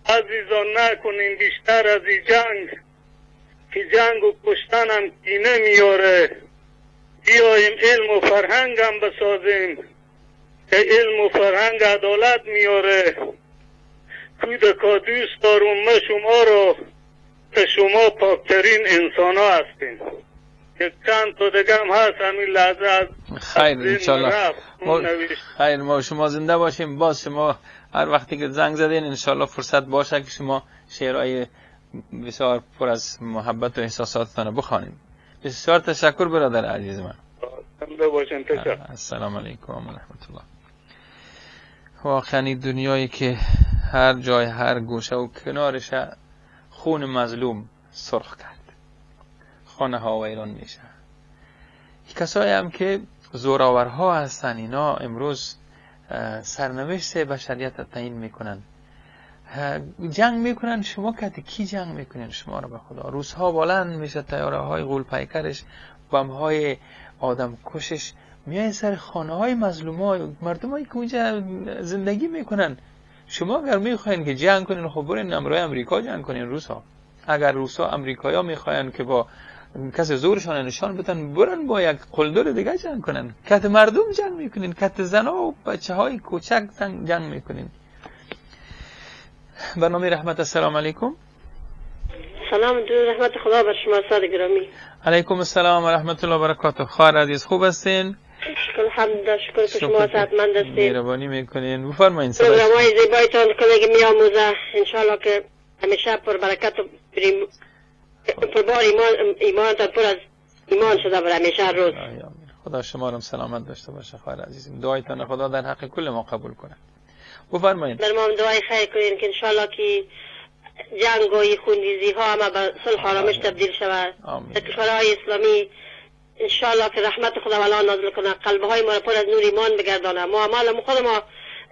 عزیزان نکنیم بیشتر از این جنگ که جنگ و کشتن هم کینه میاره بیایم علم و فرهنگ هم بسازیم که علم و فرهنگ عدالت میاره کودکا دوست دارم من شما را که شما پاکترین انسان ها هستین یک چند تا دیگه هم هست همین لحظه از خیر انشالله خیر ما شما زنده باشیم باز شما هر وقتی که زنگ زدین انشالله فرصت باشه که شما شعرهای بسیار پر از محبت و احساساتتان بخوانید بسیار تشکر برادر عزیز من السلام علیکم و رحمت الله واقعا دنیایی که هر جای هر گوشه و کنارش خون مظلوم سرخ کرد خانه ها ویران میشه کسایی هم که زورآورها هستن اینا امروز سرنوشت بشریت تعیین میکنن جنگ میکنن شما که کی جنگ میکنن شما رو به خدا روزها بلند میشه تیاره های غول پیکرش بم های آدم کشش میای سر خانه های مظلوم های مردم هایی که اونجا زندگی میکنن شما اگر میخواین که جنگ کنین خب برین امروی امریکا جنگ کنین روسا اگر روسا امریکایی ها میخواین که با کسی زورشان نشان بدن برن با یک قلدر دیگه جنگ کنن کت مردم جنگ میکنین کت زنا و بچه های کوچک جنگ میکنین برنامه رحمت السلام علیکم سلام درود رحمت خدا بر شما استاد گرامی علیکم السلام و رحمت الله و برکاته خواهر عزیز خوب هستین الحمدلله شکر که شما صحتمند هستین مهربانی میکنین بفرمایید پروگرام‌های زیبایتان کلیگ میآموزه ان شاء الله که همیشه پر برکت و پربار ایمانتان پر از ایمان شده بر همیشه روز. خدا شما رو سلامت داشته باشه خواهر عزیزم. دعایتان خدا در حق کل ما قبول کنه. بفرمایید. در ما دعای خیر کنین که انشالله که جنگ و خونریزی ها همه به صلح و آرامش تبدیل شود. در کشورهای اسلامی انشالله که رحمت خداوند نازل کنه، قلبهای ما را پر از نور ایمان بگردانه. ما اعمال خود ما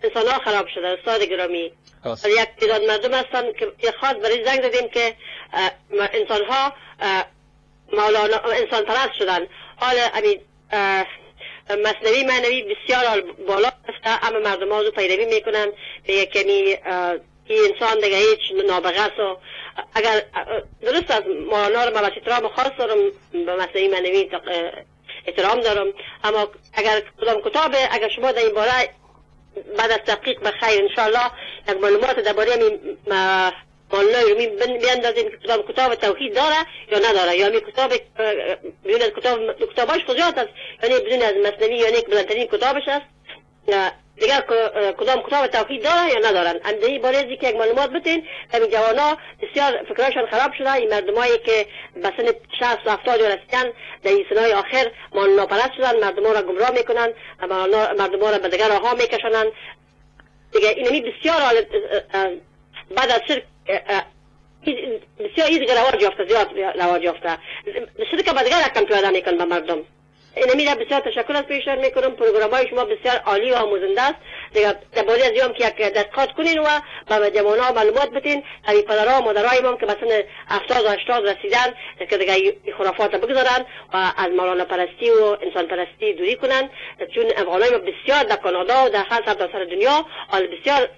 انسان ها خراب شده. استاد گرامی، یک تعداد مردم هستن که خاص برای زنگ زدیم که انسان ها مولانا انسان پرست شدن. حال مثنوی معنوی بسیار بالا است، اما مردم ها رو پیروی میکنن به کمی این انسان دیگه هیچ نابغه است. و اگر درست از مولانا رو من احترام خاص دارم، به مثنوی معنوی احترام دارم، اما اگر کدام کتاب اگر شما در این باره بعد از تحقیق بخیر انشاءالله یک معلومات درباره مولانا رومی بیندازیم که کتاب توحید داره یا نداره، یا می کتاب بدون از کتاباش کجاست است، یعنی بدون از مثنوی یعنی بلندترین کتابش است، دیگر کدام کتاب توحید داره یا ندارن. اندهی باره ازی که یک معلومات بتین. همین جوانا بسیار فکرهاشان خراب شده. این مردمایی که به سن 60 و 70 رسیدن در این سنهای آخر مولانا پرست شدن، مردم ها را گمراه میکنن، مردم ها را به دیگر راه میکشنن دیگه. اینمی بسیار بعد از شرک بسیار این دیگه رواج یافته، زیاد رواج یافته. شرک به دیگر رقم پیاده میکنن به مردم. اینمی را بسیار تشکر از پیشنهاد میکنم. پروگرام های شما بسیار عالی و آموزنده است. دیگه درباره از یوم که یک دقت کنین و به جوانان معلومات بدین. همین پدرها و مادرای ما که مثلا 70 و 80 رسیدن که دیگه خرافات بگذارن و از مولانا پرستی و انسان پرستی دوری کنن، چون افغانای ما بسیار در کانادا و در هر سر دنیا حال بسیار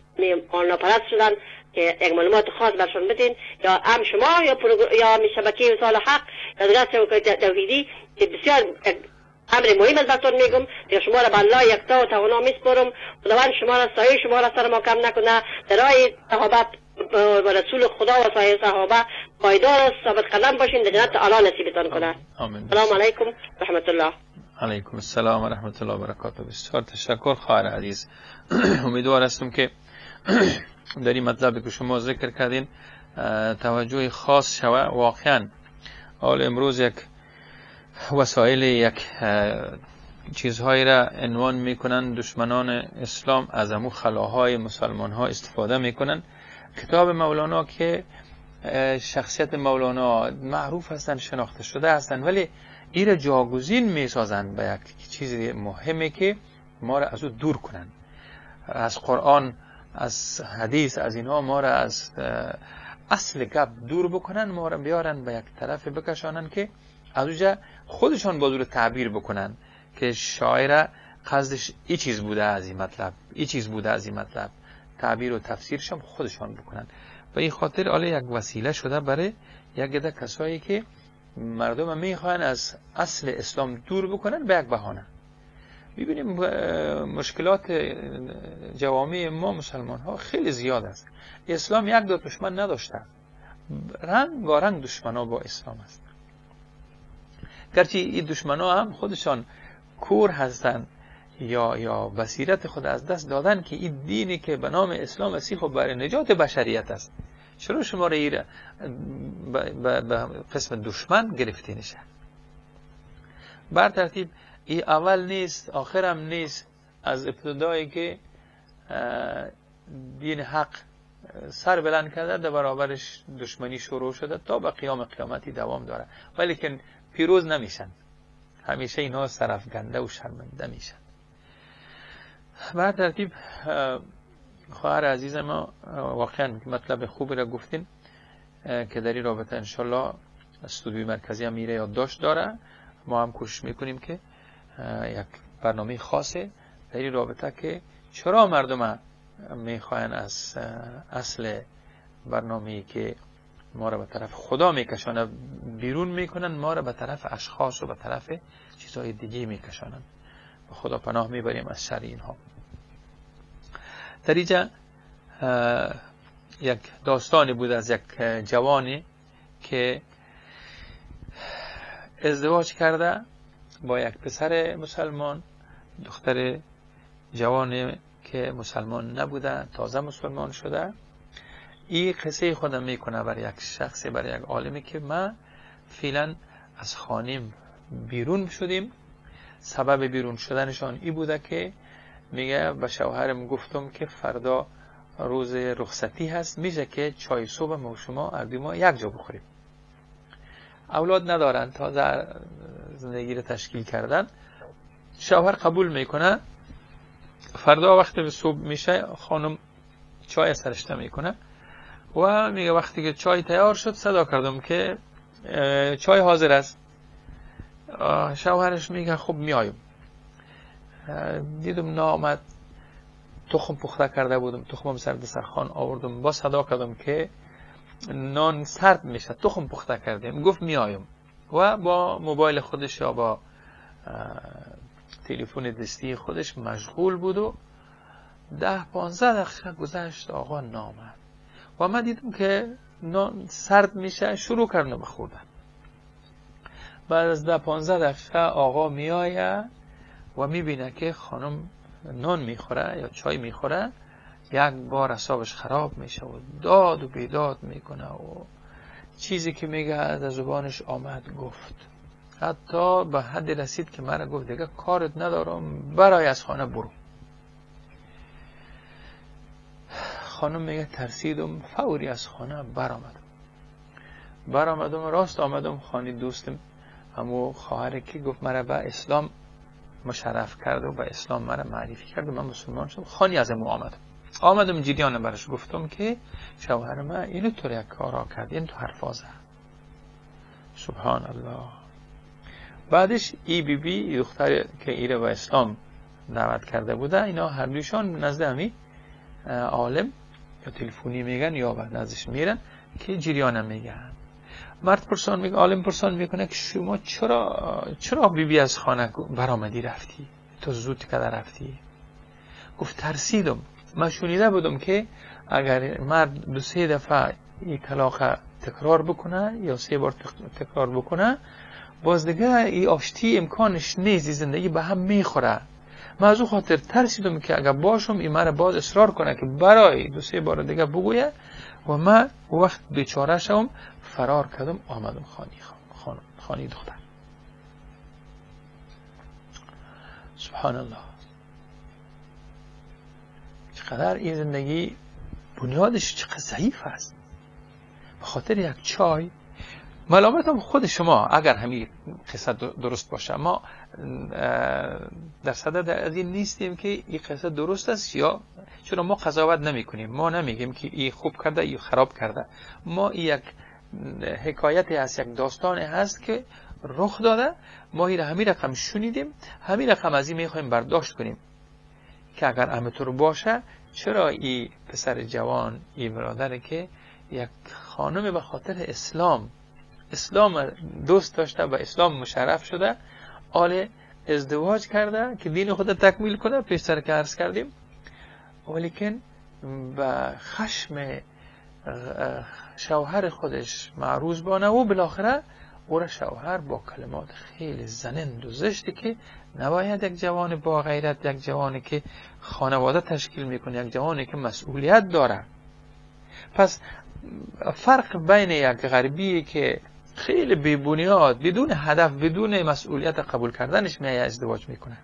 مولانا پرست شدن که یک معلومات خاص برشان بدین، یا هم شما یا شبکه وصال حق یا دیگر توحیدی که بسیار امر مهم از براتون میگم. یا شما را به الله یکتا و توانا میسپارم. خداوند شما را سایه شما را سر ما کم نکنه. در راه صحابه و رسول خدا و سایه صحابه پایدار ثابت قدم باشین. در جنت اعلی نصیبتان کنه. السلام علیکم رحمت الله. علیکم السلام و رحمت الله و برکاته. بسیار تشکر خواهر عزیز. امیدوار هستم که در این مطلبی که شما ذکر کردین توجه خاص شوه. واقعا حال امروز یک وسایل یک چیزهایی را عنوان میکنن دشمنان اسلام، از امو خلاهای مسلمان ها استفاده میکنن. کتاب مولانا که شخصیت مولانا معروف هستن، شناخته شده هستن، ولی این را جاگزین میسازن به یک چیز مهمه که ما را از او دور کنن، از قرآن، از حدیث، از اینها ما را از اصل گپ دور بکنن، ما را بیارن به یک طرف بکشانن که از اونجا خودشان با زور تعبیر بکنن که شاعر قصدش ای چیز بوده از این مطلب، ای چیز بوده از این مطلب، تعبیر و تفسیرشان خودشان بکنن. و این خاطر آله یک وسیله شده برای یک عده کسایی که مردم میخوان از اصل اسلام دور بکنن به یک بهانه. ببینیم مشکلات جوامع ما مسلمان ها خیلی زیاد است. اسلام یک دو دشمن نداشته، رنگ و رنگ دشمن ها با اسلام است. گرچه این دشمن ها هم خودشان کور هستند یا بصیرت خود از دست دادن که این دینی که به نام اسلام است خب برای نجات بشریت است. چرا شما را این به قسم دشمن گرفته نشه؟ بر ترتیب این اول نیست آخر هم نیست. از ابتدایی که دین حق سر بلند کرده در برابرش دشمنی شروع شده تا به قیام قیامتی دوام داره، ولی که پیروز نمیشن. همیشه اینها سرافکنده و شرمنده میشن. بر ترتیب خواهر عزیز ما واقعا مطلب خوبی را گفتین که در این رابطه انشالله استودیوی مرکزی هم میره یادداشت داره. ما هم کوشش میکنیم که یک برنامه خاصه در این رابطه که چرا مردم میخواین از اصل برنامه‌ای که ما را به طرف خدا میکشانه بیرون میکنن، ما را به طرف اشخاص و به طرف چیزهای دیگه میکشانن. و خدا پناه میبریم از شر اینها. در اینجا یک داستانی بود از یک جوانی که ازدواج کرده با یک پسر مسلمان، دختر جوانی که مسلمان نبوده، تازه مسلمان شده. این قصه خودم میکنه برای یک شخصی، برای یک عالمی که من فعلا از خانه بیرون شدیم. سبب بیرون شدنشان این بوده که میگه به شوهرم گفتم که فردا روز رخصتی هست، میشه که چای صبح ما و شما ما یک جا بخوریم. اولاد ندارن، تازه زندگی رو تشکیل کردن. شوهر قبول میکنه. فردا وقتی صبح میشه خانم چای سرشته میکنه و میگه وقتی که چای تیار شد صدا کردم که چای حاضر است. شوهرش میگه خب میایم. دیدم نامد، تخم پخته کرده بودم، تخمم سر دسترخوان آوردم، با صدا کردم که نان سرد میشه، تخم پخته کردیم. گفت میایم و با موبایل خودش یا با تلفن دستی خودش مشغول بود و 10-15 دقیقه گذشت آقا نامد و من دیدم که نان سرد میشه، شروع کردم به خوردن. بعد از 10-15 دقیقه آقا میآید و میبینه که خانم نان میخوره یا چای میخوره، یک بار اعصابش خراب میشه و داد و بیداد میکنه و چیزی که میگه از زبانش آمد گفت. حتی به حد رسید که من گفت دیگه کارت ندارم، برای از خانه برو. خانم میگه ترسیدم، فوری از خانه برآمدم. راست آمدم خانه دوستم، همو خواهر که گفت مرا به اسلام مشرف کرد و به اسلام مرا معرفی کرد و من مسلمان شدم. خانی از امو آمدم جریان برش گفتم که شوهر من اینو طور یک کارا کرد، این تو حرفازه. سبحان الله. بعدش ای بی بی دختر که ایره به اسلام دعوت کرده بوده، اینا هر دوشان نزد همی عالم یا تلفنی میگن یا بعد نزدش میرن که جریانم میگن. مرد پرسان میگه، عالم پرسان میکنه که شما چرا بی بی از خانه برآمدی رفتی؟ تو زود کده رفتی؟ گفت ترسیدم. من شنیده بودم که اگر مرد 2-3 دفعه این طلاق تکرار بکنه یا 3 بار تکرار بکنه، باز دیگه این آشتی امکانش نیست، زندگی به هم میخوره. من از اون خاطر ترسیدم که اگر باشم این مرد باز اصرار کنه که برای 2-3 بار دیگه بگویه و من وقت بیچاره شدم، فرار کردم آمدم خانه دختر. سبحان الله. چقدر این زندگی بنیادش چقدر ضعیف است. به خاطر یک چای. ملامتم خود شما اگر همین قصه درست باشه. ما در صدد از این نیستیم که این قصه درست است یا، چرا ما قضاوت نمی کنیم. ما نمیگیم که این خوب کرده یا خراب کرده. ما یک حکایتی هست، یک داستانی هست که رخ داده، ما این همین رقم شنیدیم، همین رقم از این میخوایم برداشت کنیم که اگر همینطور باشه چرا این پسر جوان، این برادره که یک خانم به خاطر اسلام دوست داشته و اسلام مشرف شده، آل ازدواج کرده که دین خود تکمیل کنه، پیشتر که عرض کردیم، ولیکن به خشم شوهر خودش معروض بانه و بالاخره او را شوهر با کلمات خیلی زننده و زشتی که نباید یک جوان با غیرت، یک جوانی که خانواده تشکیل میکنه، یک جوانی که مسئولیت داره. پس فرق بین یک غربی که خیلی بی بنیاد، بدون هدف، بدون مسئولیت قبول کردنش میای ازدواج میکنه،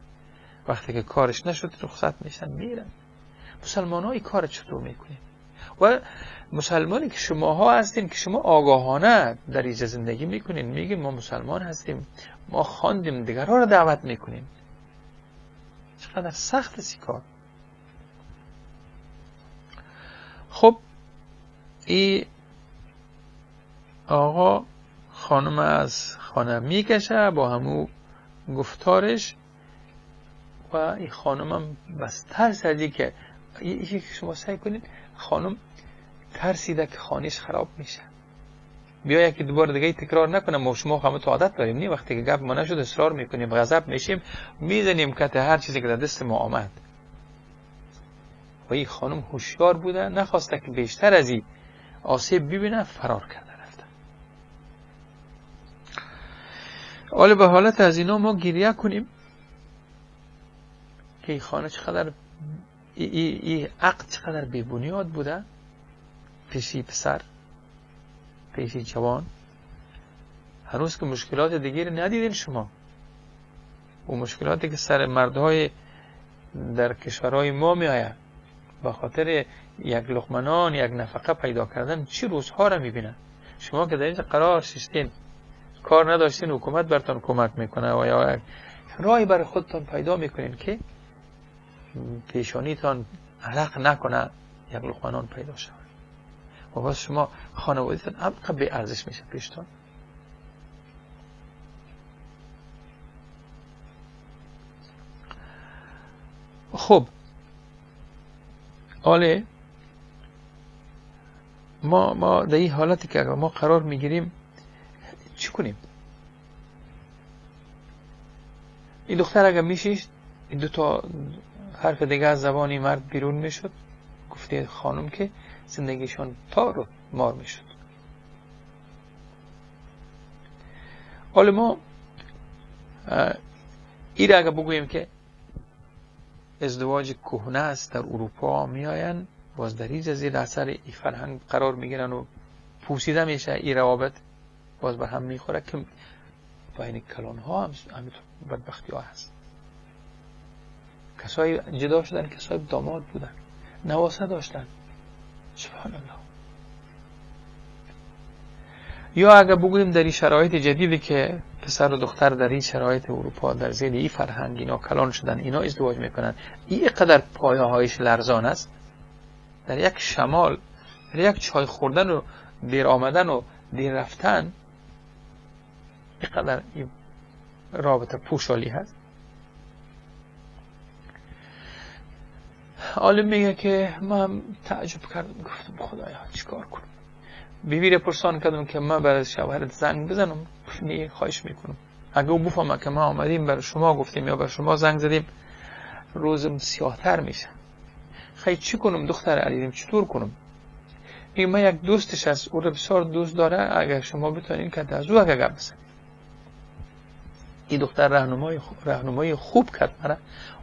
وقتی که کارش نشد رخصت میشن میرن. مسلمان ها این کار چطور میکنین؟ و مسلمانی که شماها هستین که شما آگاهانه در اینجا زندگی میکنین، میگین ما مسلمان هستیم، ما خواندیم، دیگرها رو دعوت میکنیم. چقدر سخت است کار. خب این آقا خانم از خانه میکشه با همو گفتارش و این خانم هم بس ترس از که شما سعی کنید، خانم ترسیده که خانهش خراب میشه، بیا که دوباره دیگه تکرار نکنم. ما شما همه تو عادت داریم نی، وقتی که گپ ما نشد اصرار میکنیم، غضب میشیم، میزنیم کته هر چیزی که در دست ما آمد. و این خانم هوشیار بوده، نخواسته که بیشتر از این آسیب ببینه، فرار کرده رفته. حالا به حالت از اینا ما گریه کنیم که این خانه چقدر این عقد چقدر بی بنیاد بوده، پیشی پسر، پیشی جوان. هنوز که مشکلات دیگری ندیدین شما. و مشکلاتی که سر مردهای در کشورهای ما می آید به خاطر یک لقمه نان، یک نفقه پیدا کردن، چی روزها را می بینن. شما که در اینجا قرار شستین، کار نداشتین، حکومت برتان کمک میکنه و یا راهی برای خودتان پیدا میکنین که پیشانیتان عرق نکنه، یک لقمه نان پیدا شود. و باز شما خانوادهتان ابقا به ارزش میشه پیشتان. خب حالا ما در این حالتی که اگر ما قرار میگیریم چی کنیم؟ این دختر اگر میشیشت، این دو تا حرف دیگه از زبانی مرد بیرون میشد، گفته خانم که زندگیشان تا رو مار میشد. حالا ما این را اگر بگوییم که ازدواج کهنه است، در اروپا میآیند، باز در این زیر اثر این فرهنگ قرار میگیرن و پوسیده میشه این روابط، باز به هم میخوره که بین کلان ها هم همینطور بدبختی ها هست. کسایی جدا شدن، کسایی داماد بودن، نواسه داشتن. سبحان الله. یا اگر بگوییم در این شرایط جدیدی که پسر و دختر در این شرایط اروپا در زیر این فرهنگ اینا کلان شدن، اینا ازدواج میکنن، این قدر پایه هایش لرزان است. در یک شمال، در یک چای خوردن و دیر آمدن و دیر رفتن، اینقدر این رابطه پوشالی هست. عالم میگه که من تعجب کردم، گفتم خدایا چیکار کنم. بیوی را پرسان کردم که من برای شوهرت زنگ بزنم؟ نه، خواهش میکنم اگه او بفهمه که ما آمدیم برای شما گفتیم یا برای شما زنگ زدیم، روزم سیاه‌تر میشه. خیلی چی کنم دختر عزیزم، چطور کنم؟ این من یک دوستش هست، او را بسیار دوست داره، اگر شما بتونین که از او اگر گپ بزنید. این دختر راهنمایی خوب کرد مرا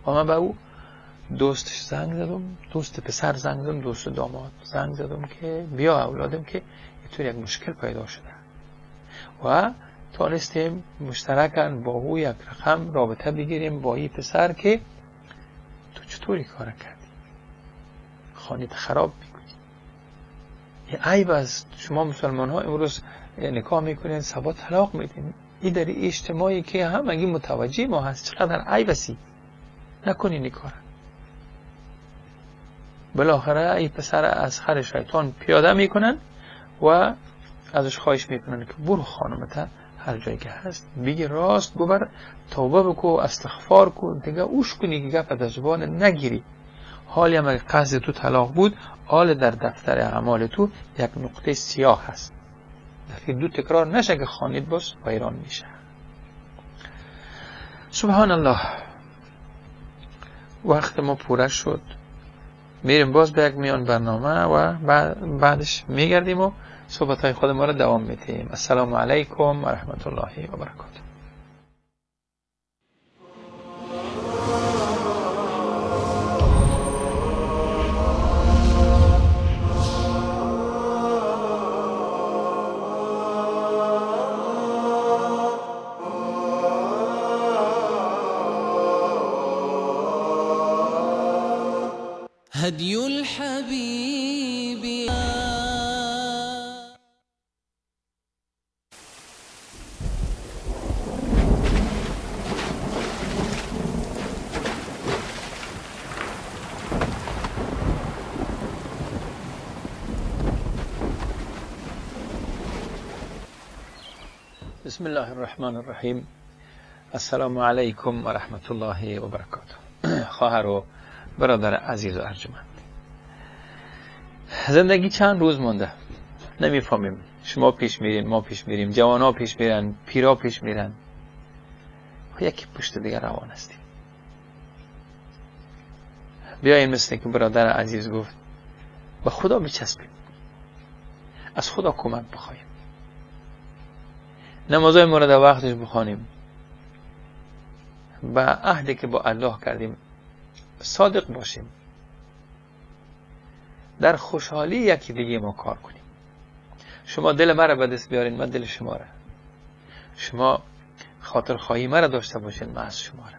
و من به او دوستش زنگ زدم، دوست پسر زنگ زدم، دوست داماد زنگ زدم که بیا اولادم که اینطور یک مشکل پیدا شده و تانستیم مشترکاً با او یک رقم رابطه بگیریم با این پسر که تو چطوری کار کردی؟ خانیت خراب میکنی. این عیب است. شما مسلمان ها امروز نکاح میکنین، سبا طلاق میدین. این در اجتماعی که همگی متوجه ما هست چقدر عیب است. نکنین این کار. بالاخره این پسر از خر شیطان پیاده میکنن و ازش خواهش میکنن که برو خانمت هر جایی که هست بگی راست گوبر، توبه بکو، استغفار کن، دیگه اوش کنی که گپ از زبان نگیری. حالی هم اگه قصد تو طلاق بود، حال در دفتر اعمال تو یک نقطه سیاه هست. دفعه دو تکرار نشه که خانید باز ویران میشه. سبحان الله. وقت ما پوره شد، میریم باز به یک میان برنامه و بعدش میگردیم و صحبتهای خود ما را دوام میدیم. السلام علیکم و رحمت الله و برکاته. هدي الحبيب بسم الله الرحمن الرحیم. السلام علیکم و رحمت الله و برکاته. خواهر و برادر عزیز و ارجمند، زندگی چند روز مونده، نمیفهمیم. شما پیش میرین، ما پیش میریم، جوانا پیش میرن، پیرا پیش میرن، یکی پشت دیگه روان هستیم. بیاین مثل که برادر عزیز گفت به خدا بچسبیم، از خدا کمک بخوایم، نمازهای مورد وقتش بخوانیم، به عهدی که با الله کردیم صادق باشیم، در خوشحالی یکی دیگه ما کار کنیم. شما دل مرا به دست بیارین، من دل شما را. شما خاطر خواهی ما را داشته باشین، ما از شما را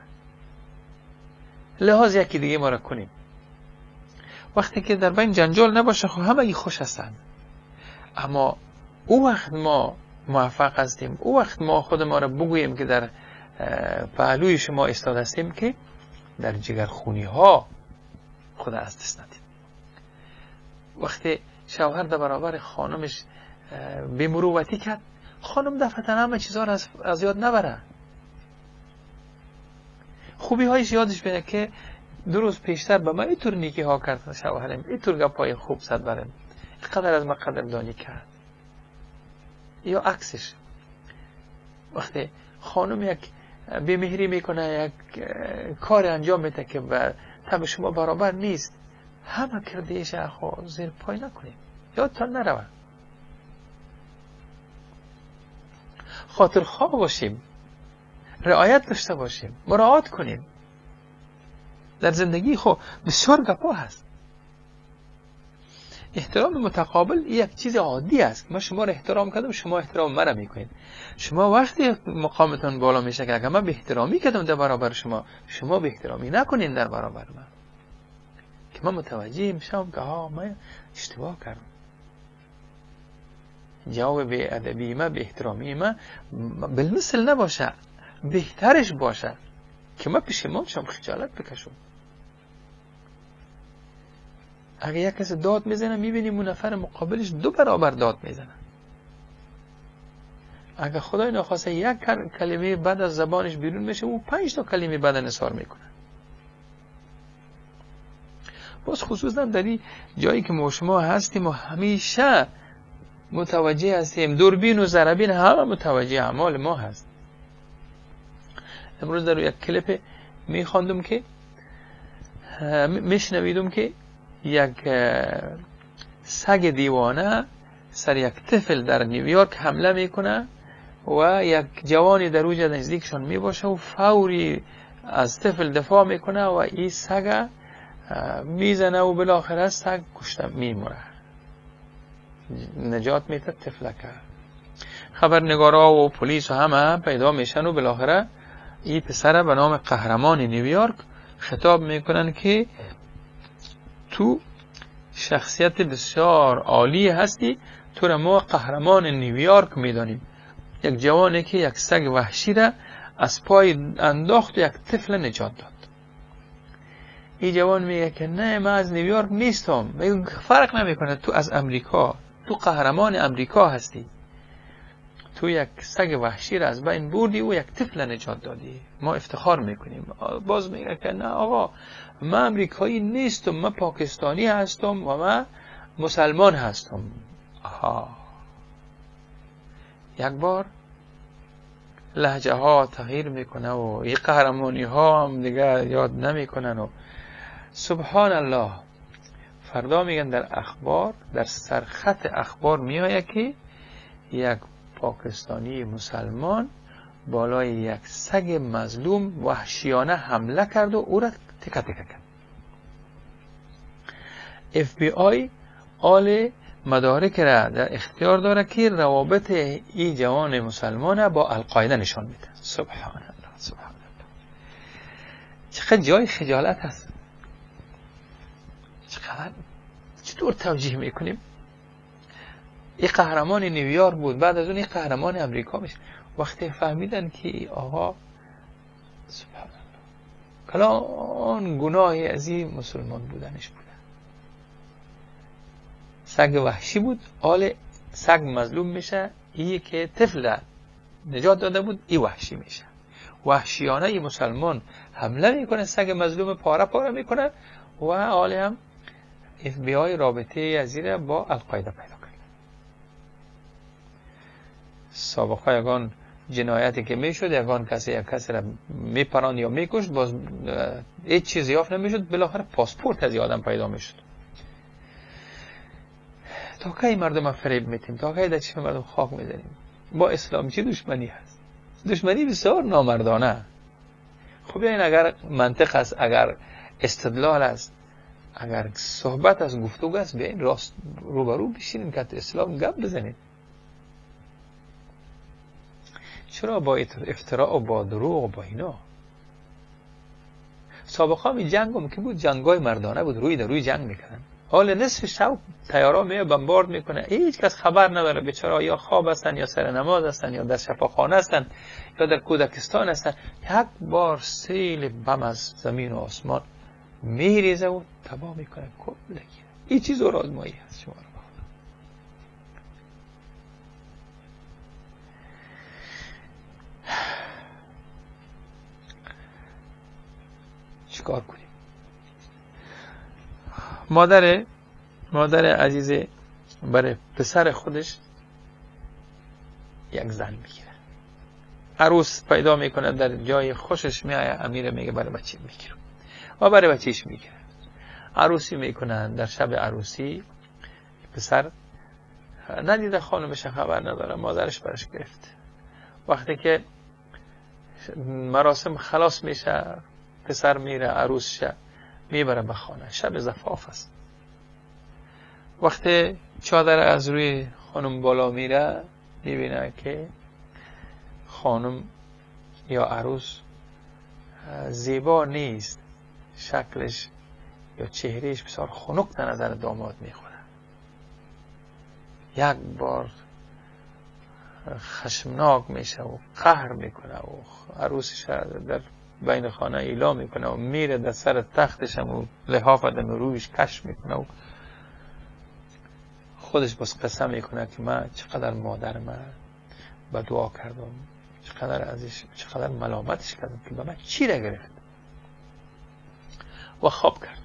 لحاظ یکی دیگه ما را کنیم. وقتی که در بین جنجال نباشه خب همه خوش هستند، اما او وقت ما موفق هستیم، او وقت ما خود ما را بگوییم که در پهلوی شما ایستاده هستیم که در جگرخونی ها خود از دست ندیم. وقتی شوهر در برابر خانمش بی‌مروتی کرد، خانم دفعتا همه چیزها را از یاد نبره. خوبی هایش یادش بینه که 2 روز پیشتر به من اینطور نیکی ها کرد شوهرم، اینطور گپای خوب زد برم، اینقدر از من قدردانی کرد. یا عکسش، وقتی خانم یک بی‌مهری میکنه، یک کار انجام میده که به طبع شما برابر نیست، همه کردهش خود زیر پای نکنیم، یادتان نروه. خاطرخواه باشیم، رعایت داشته باشیم، مراعات کنیم. در زندگی خود بسیار گپا هست. احترام متقابل یک چیز عادی است. من شما را احترام کردم، شما احترام مرا میکنید. شما وقتی مقامتون بالا میشه که اگر من به احترامی کردم در برابر شما، شما به احترامی نکنین در برابر من، که من متوجه میشم که من اشتباه کردم. جواب به ادبی ما، به احترامی ما بالمثل نباشه، بهترش باشه که من پشیمان شم، خجالت بکشم. اگه یک کسی داد میزنه میبینیم اون نفر مقابلش 2 برابر داد میزنه. اگه خدای نخواسته یک کلمه بد از زبانش بیرون میشه، اون 5 تا کلمه بد نثار میکنه. باز خصوصا در این جایی که ما شما هستیم و همیشه متوجه هستیم، دوربین و ضربین همه متوجه اعمال ما هست. امروز در یک کلیپ میخواندم که میشنویدم که یک سگ دیوانه سر یک طفل در نیویورک حمله میکنه و یک جوانی در اوج نزدیکشان میباشه و فوری از طفل دفاع میکنه و این سگ میزنه و بالاخره سگ کشته میموره. نجات میده طفلک. خبرنگارا و پلیس و همه پیدا میشن و بالاخره این پسر به نام قهرمان نیویورک خطاب میکنن که تو شخصیت بسیار عالی هستی، تو را ما قهرمان نیویورک میدانیم. یک جوانی که یک سگ وحشی را از پای انداخت و یک طفل نجات داد. این جوان میگه که نه، من از نیویورک نیستم. میگه فرق نمیکنه، تو از امریکا، تو قهرمان امریکا هستی. تو یک سگ وحشی را از بین بردی و یک طفل نجات دادی، ما افتخار میکنیم. باز میگه که نه آقا، من امریکایی نیستم، من پاکستانی هستم و من مسلمان هستم. آها، یک بار لهجه ها تغییر میکنه و این قهرمانی ها هم دیگه یاد نمیکنن و سبحان الله. فردا میگن در اخبار، در سرخط اخبار میآید که یک پاکستانی مسلمان بالای یک سگ مظلوم وحشیانه حمله کرد و او را تکه تکه کرد. FBI آل مدارک را در اختیار داره که روابط این جوان مسلمان با القاعده نشان میده. سبحان الله، سبحان الله. چقدر جای خجالت هست. چطور توجیه میکنیم؟ این قهرمان نیویورک بود، بعد از اون این قهرمان امریکا میشه. وقتی فهمیدن که آقا سبحان الله کلان گناهی از این مسلمان بودنش بوده. سگ وحشی بود، آل سگ مظلوم میشه. این که طفل نجات داده بود، این وحشی میشه. وحشیانه این مسلمان حمله میکنه، سگ مظلوم پاره پاره میکنه و آل هم FBI رابطه ازیره با القاعده پیدا کرد. سابقه یگان جنایتی که میشد، یگان کسی یک کسی را میپراند یا میکشت، باز هیچ چیزی یافت نمیشد، بالاخره پاسپورت از آدم پیدا میشد. تا کی مردم فریب میتیم؟ تا کی در چشم مردم خاک میزنیم؟ با اسلام چی دشمنی هست؟ دشمنی بسیار نامردانه. خب این اگر منطق است، اگر استدلال است، اگر صحبت از گفتگو است، بیاین راست روبرو بشینیم که اسلام گپ بزنید. چرا با افتراء و با دروغ و با اینا؟ سابقا می جنگ هم که بود، جنگای مردانه بود، روی جنگ میکنن. حال نصف شب تیارا میه بمبارد میکنه، هیچ کس خبر نداره، بیچاره یا خواب هستن یا سر نماز هستن یا در شفاخانه هستن یا در کودکستان هستن. یک بار سیل بم از زمین و آسمان میریزه و تباه میکنه کلگی. این چیز و آزمایی هست شما رو. چیکار کنیم؟ مادر عزیز برای پسر خودش یک زن میگیره، عروس پیدا میکنه، در جای خوشش میایه، امیر میگه برای بچه میگیرم و برای بچهش میگیره. عروسی میکنن. در شب عروسی پسر ندیده خانمش، خبر نداره، مادرش برش گرفت. وقتی که مراسم خلاص میشه، پسر میره، عروس میبره به خانه. شب زفاف است. وقتی چادر از روی خانم بالا میره، میبینه که خانم یا عروس زیبا نیست، شکلش یا چهرهش بسیار خنک در نظر داماد میخوره. یک بار خشمناک میشه و قهر میکنه و عروسش در بین خانه اعلام میکنه و میره در سر تختش و لحاف دم رویش کش میکنه و خودش بس قسم میکنه که من چقدر مادر من به دعا کردم، چقدر ملامتش کردم که به من چی را گرفت و خواب کرد.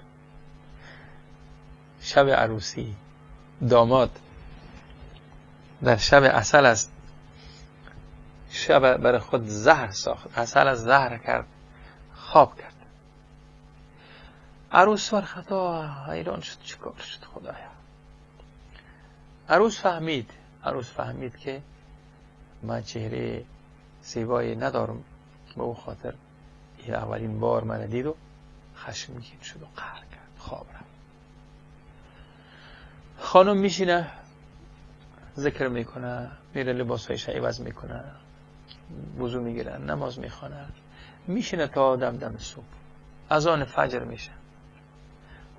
شب عروسی داماد در شب عسل است، شب برای خود زهر ساخت، عسل از زهر کرد، خواب کرد. عروس ور خطا حیران شد، چیکار شد خدایا. عروس فهمید که من چهره زیبایی ندارم، به او خاطر این اولین بار من دید و خشمگین شد و قهر کرد، خواب رفت. خانم میشینه، ذکر میکنه، میره لباسایش عوض میکنه، وضو میگیره، نماز میخونه، میشینه تا دم صبح. اذان فجر میشه.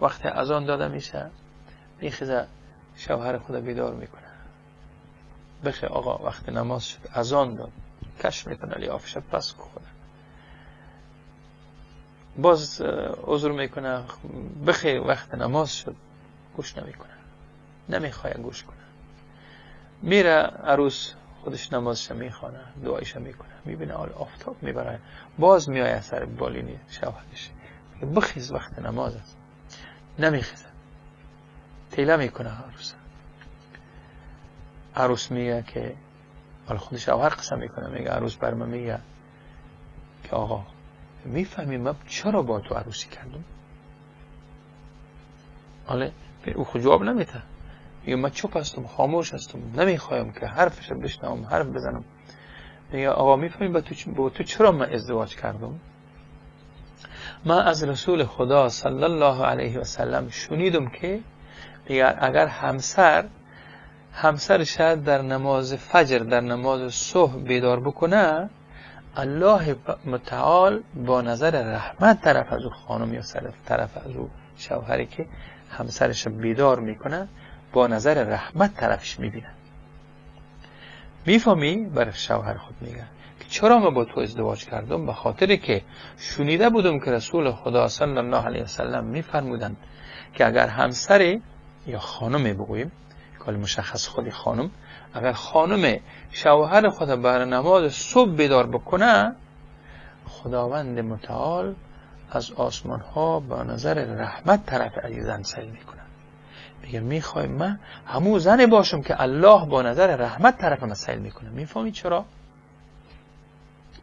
وقتی اذان داده میشه، میخیزه شوهر خدا بیدار میکنه. بخی آقا وقت نماز شد، اذان داد، کش میکنه لیافش پس خدا. باز عذر میکنه، بخی وقت نماز شد، گوش نمیکنه، نمیخواد گوش کنه. میره عروس خودش نمازش میخونه، دعایش میکنه، میبینه آل آفتاب میبره، باز میایه سر بالینی شوهرش، میگه بخیز وقت نماز است، نمیخیزه، تیله میکنه عروس میگه که حالا خودش شوهر قسم میکنه، میگه عروس بر من میگه که آقا میفهمی من چرا با تو عروسی کردم؟ حالا او خود جواب نمیده، میگه من چوب هستم، خاموش هستم، نمیخوایم که حرفش بشنوم، حرف بزنم. میگه آقا میفهمی با تو چرا من ازدواج کردم؟ من از رسول خدا صلی الله علیه و سلم شنیدم که میگه اگر همسر شاید در نماز فجر، در نماز صبح بیدار بکنه، الله متعال با نظر رحمت طرف از او خانم یا طرف از او شوهری که همسرش بیدار میکنه، با نظر رحمت طرفش میبینه. میفهمی؟ برای شوهر خود میگه که چرا من با تو ازدواج کردم؟ به خاطر که شنیده بودم که رسول خدا صلی الله علیه وسلم میفرمودند که اگر همسر یا خانم بگوییم، کل مشخص خودی خانم، اگر خانم شوهر خود برای نماز صبح بیدار بکنه، خداوند متعال از آسمان ها با نظر رحمت طرف عزیزان سیل میکنه. میگه میخوایم من همون زن باشم که الله با نظر رحمت طرف من سیل میکنه. میفهمی چرا؟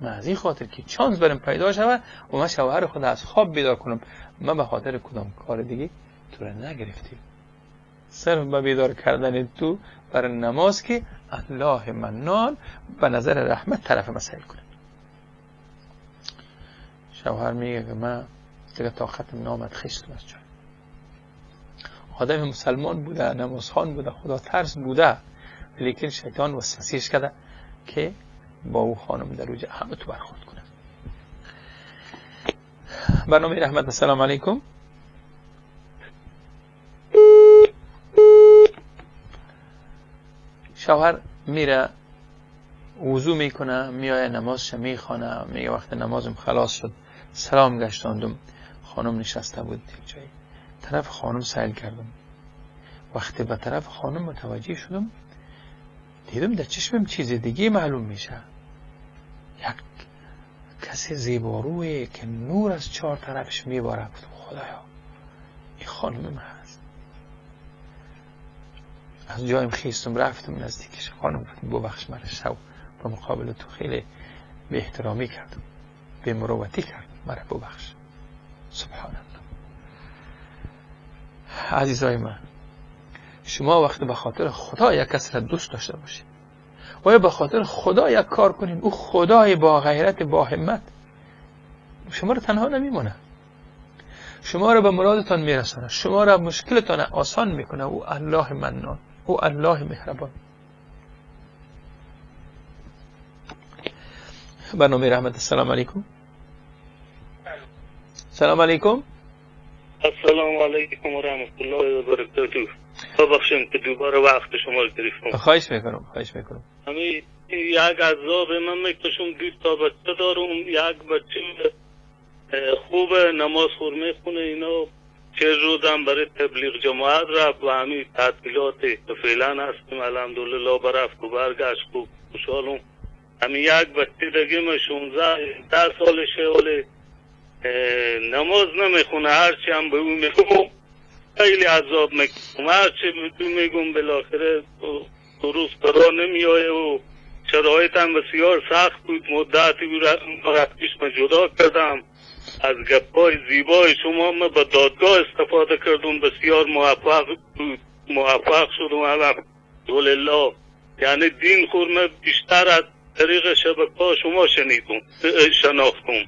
من از این خاطر که چانس برم پیدا شود و من شوهر خود از خواب بیدار کنم، من به خاطر کدام کار دیگه تو را نگرفتی، صرف به بیدار کردن تو برای نماز که الله منان به نظر رحمت طرف من سیل کنه. شوهر میگه که من دیگه طاقتم نامد، خشتم از جای. آدم مسلمان بوده، نمازخوان بوده، خدا ترس بوده، لیکن شیطان وسوسه‌اش کرده که با او خانم در اوج همه تو برخورد کنه. برنامه رحمت. السلام علیکم. شوهر میره وضو میکنه، میای نمازش میخونه، میگه وقت نمازم خلاص شد سلام گشتاندم، خانم نشسته بود یک جایی، طرف خانم سیل کردم. وقتی به طرف خانم متوجه شدم دیدم در چشمم چیز دیگه معلوم میشه، یک کسی زیبارویی که نور از چهار طرفش میباره. گفتم خدایا این خانم من هست. از جایم خیستم رفتم نزدیکش. خانم گفتم ببخش من شو به مقابل تو خیلی به احترامی کردم، به مروتی کردم، مرا ببخش. سبحان الله. عزیزای من، شما وقتی به خاطر خدا یک کس را دوست داشته باشید و یا به خاطر خدا یک کار کنید، او خدای با غیرت با همت شما را تنها نمیمونه، شما را به مرادتان میرسانه، شما را مشکلتان آسان میکنه. او الله منان، او الله مهربان. برنامه رحمت. السلام علیکم. السلام علیکم. السلام علیکم و رحمت الله و برکاته. ببخشید که دوباره وقت شما رو گرفتم. خواهش میکنم. همین یک عذاب من میکشم، 2 تا بچه دارم. یک بچه خوب نماز خور میخونه، اینا 4 روزم برای تبلیغ جماعت رفت و همین تعطیلات فعلا هستیم الحمدلله، برفت و برگشت خوب خوشحالم. همین یک بچه دیگه من 16 سالشه ولی نماز نمیخونه، هرچی هم به اون میگم خیلی عذاب میکنم، هرچی به تو میگم بالاخره درست برا نمیایه و شرایط هم بسیار سخت بود. مدتی پیش من جدا کردم از گپای زیبای شما، من به دادگاه استفاده کردم، بسیار موفق شدم الحمدلله. یعنی دین خورم بیشتر از طریق شبکه شما شناختم.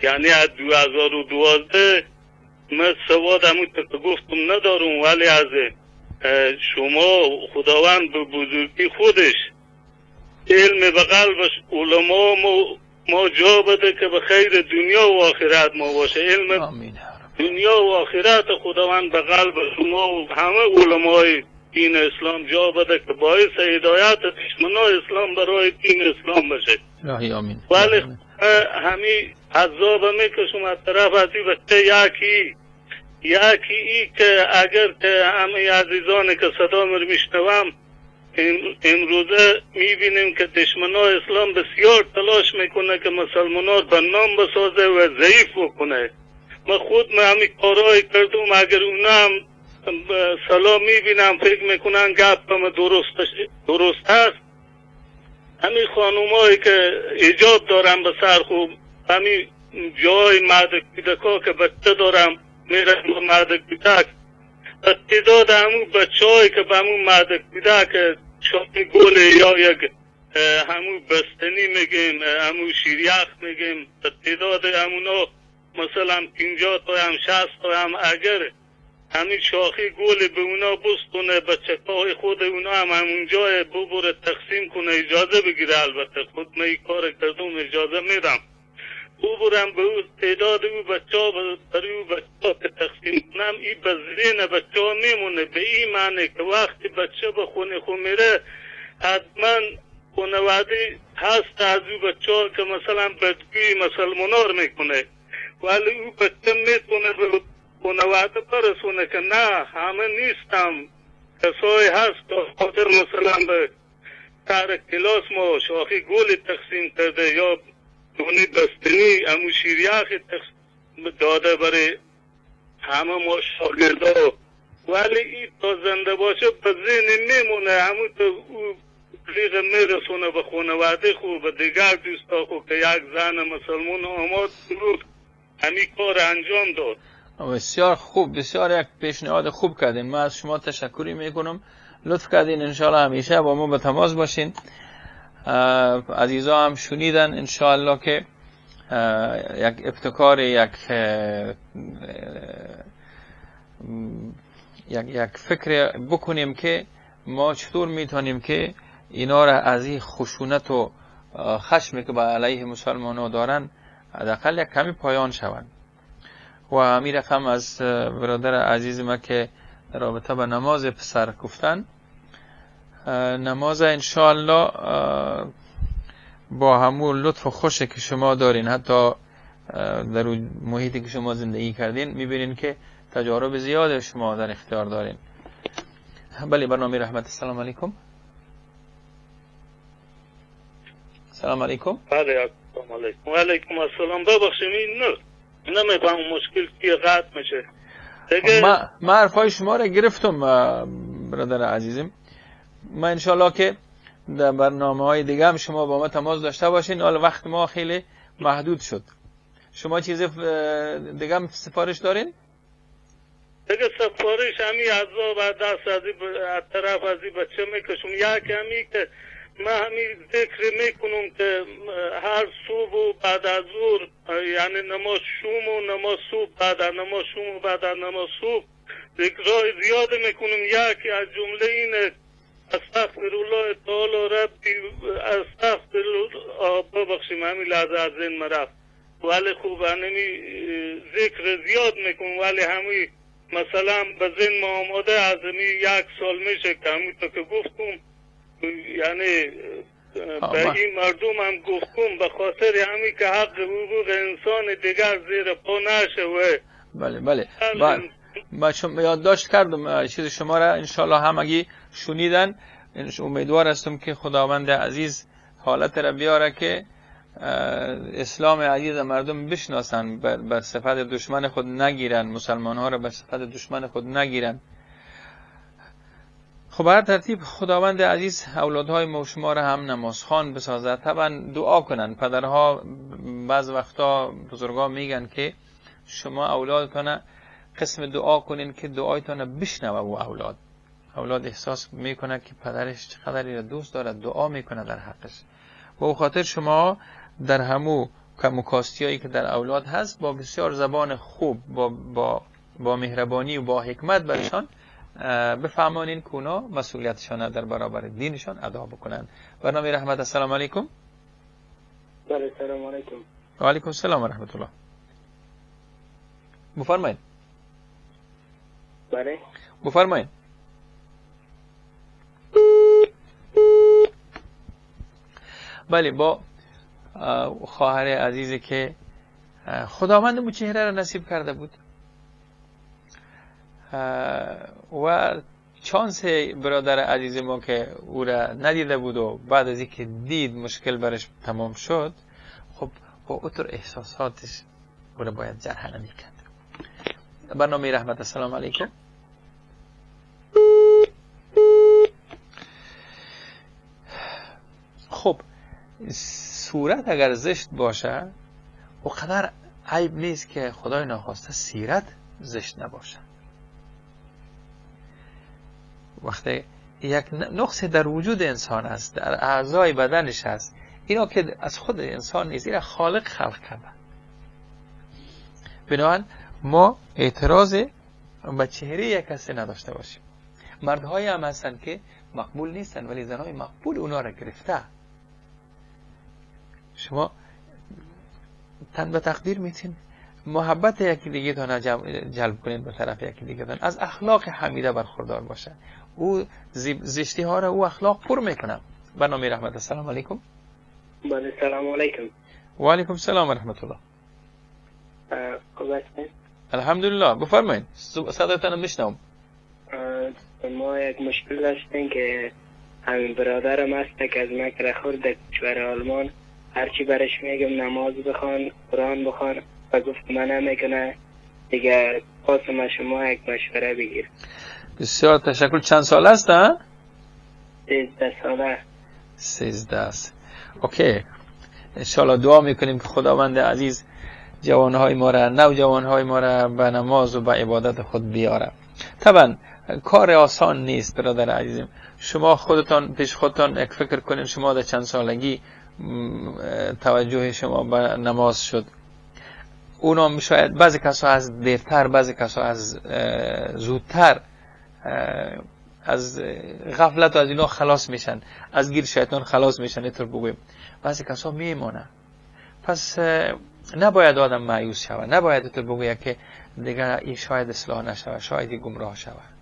یعنی از 2012 من سواد همون که گفتم ندارم، ولی از شما خداوند به بزرگی خودش علم به قلبش علما ما جا بده که به خیر دنیا و آخرت ما باشه. علم دنیا و آخرت خداوند به قلب شما و همه علمای دین اسلام جا بده که باعث هدایت دشمنان اسلام برای دین اسلام بشه. ولی همین عذاب میکشم از طرف از این بچه. یکی ای که اگر که همه عزیزانی که صدا رو میشنوم امروزه میبینیم که دشمنان اسلام بسیار تلاش میکنه که مسلمانان به نام بسازه و ضعیف بکنه. من خود همین کارهای کردم، اگر اونا هم سلام میبینم فکر میکنن گفتم درست هست. همین خانومایی که ایجاب دارم به سر خوب، همین جای مردک کودکا که بچه دارم میرم به مردک کودک، تعداد همون بچه هایی که به همون مردک کودک شاقی گل یا یک همون بستنی میگیم، همون شیریخ میگیم، تعداد همونا مثلا 50 تا هم 60 تا هم اگر همین شاخی گل به اونا بستونه، بچه های خود اونا هم همون جای ببره تقسیم کنه، اجازه بگیره. البته خود من این کار کردم اجازه میدم، ببرم به او تعداد او بچه ها برای او بچه ها که تقسیم کنم، این به ذهن بچه ها میمونه. به این معنی که وقتی بچه به خونه خو میره حتما خانواده هست از او بچه ها که مثلا بدگوی مسلمان ها رو میکنه، ولی او بچه میتونه به خانواده برسونه که نه همه نیستم، کسایی هست که خاطر مثلا به سر کلاس ما شاخی گل تقسیم کرده یا دونی بستنی همون شیریخ داده برای همه ما شاگردا، ولی این تا زنده باشه به ذهن میمونه، همون تا او ریغ میرسونه به خانواده خوب، به دیگر دوستا خوب که یک زن مسلمان آماد بود همین کار انجام داد. بسیار خوب، بسیار یک پیشنهاد خوب کردین. من از شما تشکری میکنم، لطف کردین. انشاءالله همیشه با ما به تماس باشین. عزیزا هم شنیدن انشاءالله که یک ابتکار یک فکر بکنیم که ما چطور میتونیم که اینا را از این خشونت و خشمی که به علیه مسلمان ها دارن حداقل یک کمی پایان شوند. و همین رقم از برادر عزیز ما که رابطه به نماز پسر گفتن، نماز انشاءالله با همون لطف و خوشی که شما دارین، حتی در محیطی که شما زندگی کردین، میبینین که تجارب زیاد شما در اختیار دارین. بله، برنامه رحمت. السلام علیکم. سلام علیکم. بله، السلام علیکم. و علیکم السلام. ببخشید نمیفهم مشکل که قطع میشه. من حرفای شما را گرفتم برادر عزیزم. من انشالله که در برنامه های دیگه هم شما با ما تماس داشته باشین. حالا وقت ما خیلی محدود شد. شما چیز دیگه هم سفارش دارین؟ دیگه سفارش همی عذاب از دست از طرف از بچه میکشم. یک همی که من همی ذکر میکنم که هر صبح و بعد از ظهر، یعنی نماز شوم و نماز صبح، بعد از نماز شوم و بعد از نماز صبح ذکرهای زیاد میکنم. یکی از جمله اینه استغفر الله تعالی ربی، استغفر الله، ببخشیم همین لحظه از ذهن مرفت، ولی خوب همی ذکر زیاد میکنم، ولی همی مثلا به ذهن ما آماده از همی 1 سال میشه که همی تا که گفتم، یعنی به این مردم هم گفتم به خاطر همی که حق حقوق انسان دیگر زیر پا نشه. بله من یادداشت کردم چیز شما را، انشالله همگی شنیدن. امیدوار هستم که خداوند عزیز حالت را بیاره که اسلام عزیز مردم بشناسن، بر صفت دشمن خود نگیرن، مسلمان ها را بر صفت دشمن خود نگیرن. خب هر ترتیب خداوند عزیز اولادهای ما و شما را هم نمازخوان بسازد. طبعا دعا کنن. پدرها بعض وقتا بزرگا میگن که شما اولادتان قسم دعا کنین که دعایتان بشنوه. و اولاد احساس میکنه که پدرش چقدر را دوست داره، دعا میکنه در حقش. و به خاطر شما در همو کموکاستیایی که در اولاد هست با بسیار زبان خوب، با مهربانی و با حکمت برشان بفهمانین که اونا مسئولیتشان در برابر دینشان ادا بکنن. برنامه رحمت. السلام علیکم. بله، سلام علیکم. و علیکم السلام و رحمت الله. بفرمایید. بله بفرمایید. بله، با خواهر عزیزی که خداوند مو چهره را نصیب کرده بود و چانس برادر عزیز ما که او را ندیده بود و بعد از اینکه دید مشکل برش تمام شد، خب با اطور احساساتش او را باید جرح نمی‌کرد. برنامه رحمت. السلام علیکم. خب صورت اگر زشت باشه و قدر عیب نیست که خدای ناخواسته سیرت زشت نباشه. وقتی یک نقص در وجود انسان است، در اعضای بدنش است، اینا که از خود انسان نیست، اینا خالق خلق کرده. بنابراین ما اعتراض به چهره یک کسی نداشته باشیم. مردهای هم هستن که مقبول نیستن ولی زنهای مقبول اونا را گرفته. شما تن به تقدیر میتین محبت یکی دیگه تان جلب کنین به طرف یکی دیگه تان، از اخلاق حمیده برخوردار باشه. او زشتی ها را او اخلاق پر میکنه. برنامه رحمت. السلام علیکم. بله، سلام علیکم. و علیکم السلام و رحمت الله. خوب هستین؟ الحمدلله. بفرمایید. صداتون میشنوم. ما یک مشکل داشتیم که همین برادرم هست که از مکر خورد در کشور آلمان، هرچی برش میگم نماز بخوان، قرآن بخوان و گفت من نمیکنه دیگه. خواستم شما یک مشوره بگیر. بسیار تشکر. چند سال است؟ 13 ساله. 13 است. اوکی. انشالله دعا میکنیم که خداوند عزیز جوانهای ما را، نوجوانهای ما را به نماز و به عبادت خود بیاره. طبعا کار آسان نیست برادر عزیزم. شما خودتان پیش خودتان یک فکر کنین، شما در چند سالگی توجه شما به نماز شد. اونا شاید بعضی کسا از دیرتر، بعضی کسا از زودتر از غفلت و از اینا خلاص میشن، از گیر شیطان خلاص میشن، اینطور بگویم. بعضی کسا میمونه. پس نباید آدم مایوس شود، نباید تو بگوید که دیگر این شاید اصلاح نشود، شاید گمراه شود.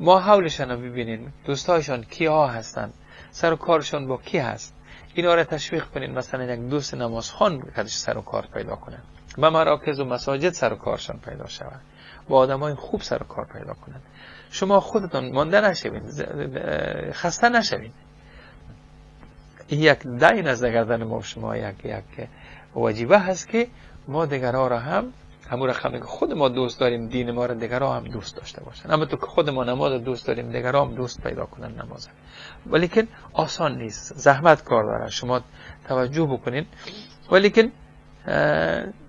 ما حولشان رو ببینین، دوستایشان کیا هستند، سر و کارشان با کی هست، اینا رو تشویق کنین. مثلا یک دوست نمازخوان کدش سر و کار پیدا کنن، با مراکز و مساجد سر و کارشان پیدا شود، با آدمای خوب سر و کار پیدا کنن. شما خودتون مانده نشوین، خسته نشوین. یک دین از گردن ما شما یک واجبه هست که ما دیگرها را هم همون رقمی که خود ما دوست داریم دین ما را دیگرها هم دوست داشته باشن. اما تو که خود ما نماز دوست داریم دیگرها هم دوست پیدا کنن نماز. ولیکن آسان نیست، زحمت کار داره، شما توجه بکنین. ولیکن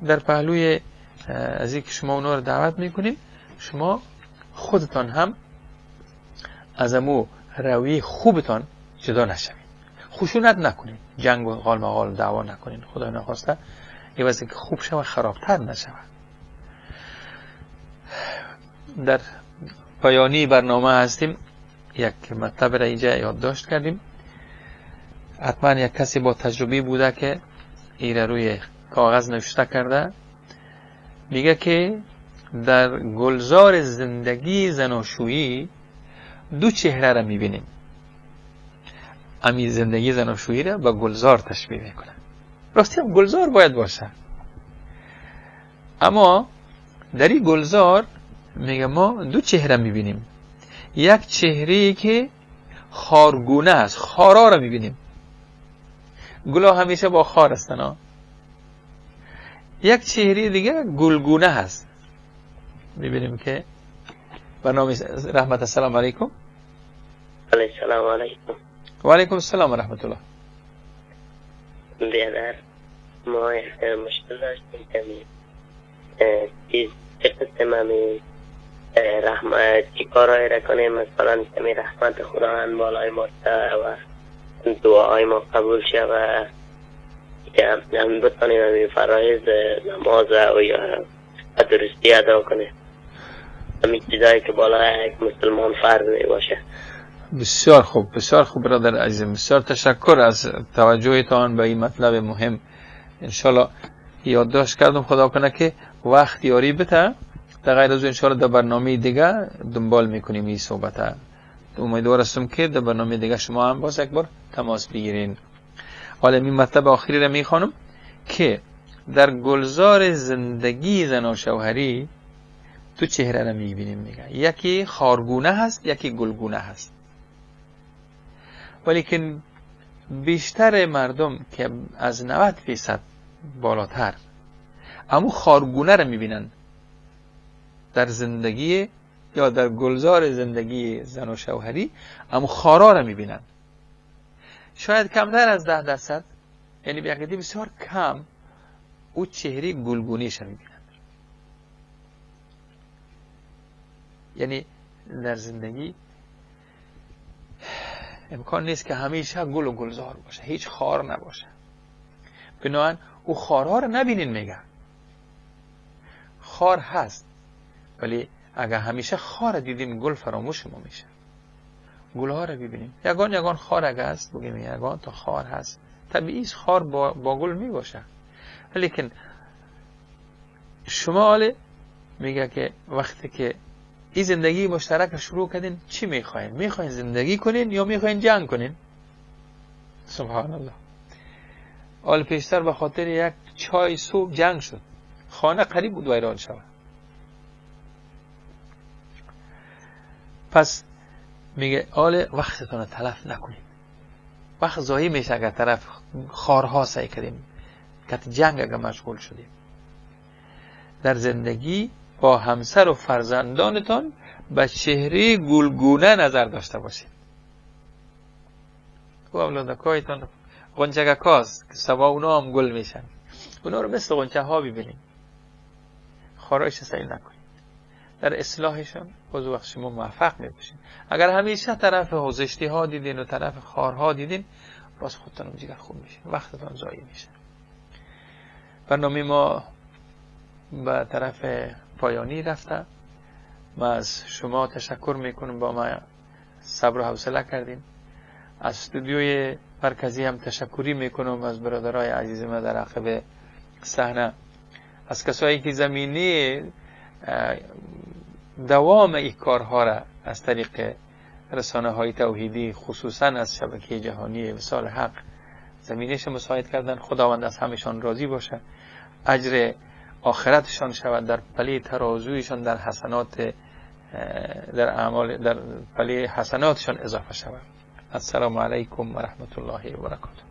در پهلوی از اینکه شما اونا رو دعوت میکنین، شما خودتان هم از امو روی خوبتان جدا نشوین، خشونت نکنین، جنگ و غال مغال دعوا نکنین، خدا نخواسته این واسه که خوب شود خرابتر نشود. در پایانی برنامه هستیم، یک مطلب را اینجا یادداشت کردیم. حتما یک کسی با تجربه بوده که این را روی کاغذ نوشته کرده. میگه که در گلزار زندگی زناشویی دو چهره را میبینیم. امی زندگی زناشویی را با گلزار تشبیه میکنه. راستی هم گلزار باید باشه، اما در این گلزار میگه ما دو چهره میبینیم. یک چهره که خارگونه است، خارا را میبینیم، گلا همیشه با خار هستن. یک چهره دیگه گلگونه هست. میبینیم که برنامه رحمت. السلام علیکم. السلام علیکم. و علیکم السلام و رحمت الله. بیادر ما یک مشکل داشتیم که چه قسم همی رحمت چی کارهایی را کنیم، مثلا کمی رحمت خداوند بالای ما و دعاهای ما قبول شود، که هم بتانیم همی فرایض نماز و یا درستی ادا کنیم، همین چیزایی که بالای یک مسلمان فرض می باشه. بسیار خوب، بسیار خوب برادر عزیزم، بسیار تشکر از توجهتان به این مطلب مهم. انشالله یادداشت کردم، خدا کنه که وقت یاری بده. در غیر از انشالله در برنامه دیگه دنبال میکنیم این صحبت. امیدوار هستم که در برنامه دیگه شما هم باز یک بار تماس بگیرین. حالا این مطلب آخری را میخوانم که در گلزار زندگی زن و شوهری تو چهره را میبینیم. میگه یکی خارگونه هست، یکی گلگونه هست. ولیکن بیشتر مردم که از 90% بالاتر اما خارگونه را میبینن در زندگی یا در گلزار زندگی زن و شوهری، اما خارا را میبینن. شاید کمتر از 10%، یعنی به عقیده بسیار کم، او چهره گلگونیش را میبینن. یعنی در زندگی امکان نیست که همیشه گل و گلزار باشه، هیچ خار نباشه. بنابراین او خارها رو نبینین. میگه خار هست، ولی اگر همیشه خار دیدیم گل فراموش ما میشه. گلها رو ببینیم، یگان خار اگر هست بگیم یگان تا خار هست، طبیعی خار با گل می باشه. ولیکن شما حاله میگه که وقتی که این زندگی مشترک شروع کردین چی میخواین؟ میخواین زندگی کنین یا میخواین جنگ کنین؟ سبحان الله. حال پیشتر به خاطر یک چای صبح جنگ شد، خانه قریب بود ویران شود. پس میگه حال وقتتون رو تلف نکنید. وقت ضایع میشه اگر طرف خارها سعی کردیم که جنگ اگر مشغول شدیم. در زندگی با همسر و فرزندانتان به چهره گلگونه نظر داشته باشید. و اولادکایتان غنچگکاست که سوا اونا هم گل میشن، اونا رو مثل غنچه ها ببینید، خارایش سعی نکنید. در اصلاحشان باز وقت شما موفق میباشید. اگر همیشه طرف حوزشتی ها دیدین و طرف خارها دیدین، باز خودتان جگر خوب میشه، وقتتان ضایع میشه. برنامه ما به طرف پایانی رفته. ما از شما تشکر میکنم، با ما صبر و حوصله کردین. از استودیوی مرکزی هم تشکری میکنم از برادرای عزیز ما در عقب صحنه، از کسایی که زمینه دوام این کارها را از طریق رسانه های توحیدی خصوصا از شبکه جهانی وصال حق زمینش مساعد کردن. خداوند از همشان راضی باشه، اجر آخرتشان شود در پله ترازویشان در حسنات در اعمال در پله حسناتشان اضافه شود. السلام علیکم و رحمت الله و برکاته.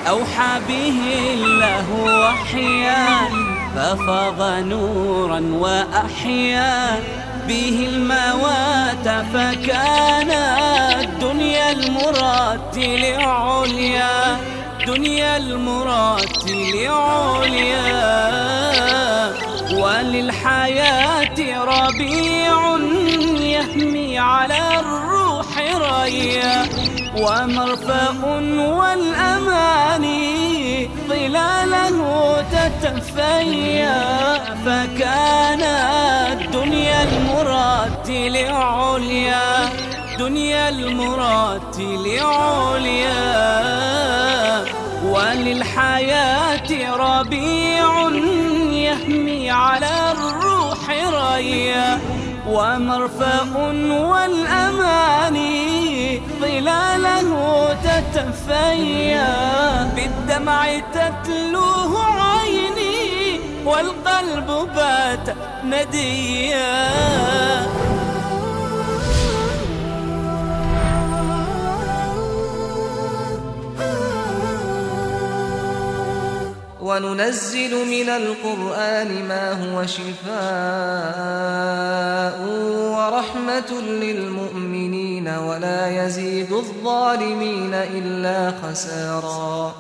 أوحى به الله وحيا ففاض نورا وأحيا به الموات فكان الدنيا المراتل عليا دنيا المراتل عليا وللحياة ربيع يهمي على الروح ريا ومرفأ والأماني ظلاله تتفيا فكان الدنيا المراتل عليا دنيا المراتل عليا وللحياة ربيع يهمي على الروح ريا ومرفأ والأماني ظلاله تتفيا بالدمع تتلوه عيني والقلب بات نديا وننزل من القرآن ما هو شفاء ورحمة للمؤمنين ولا يزيد الظالمين إلا خسارا.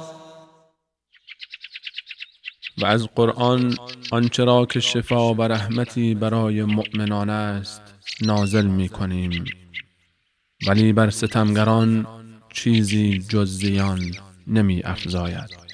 و از قرآن آنچه را که شفا و رحمتی برای مؤمنان است نازل می کنیم، ولی بر ستمگران چیزی جز زیان نمی افزاید.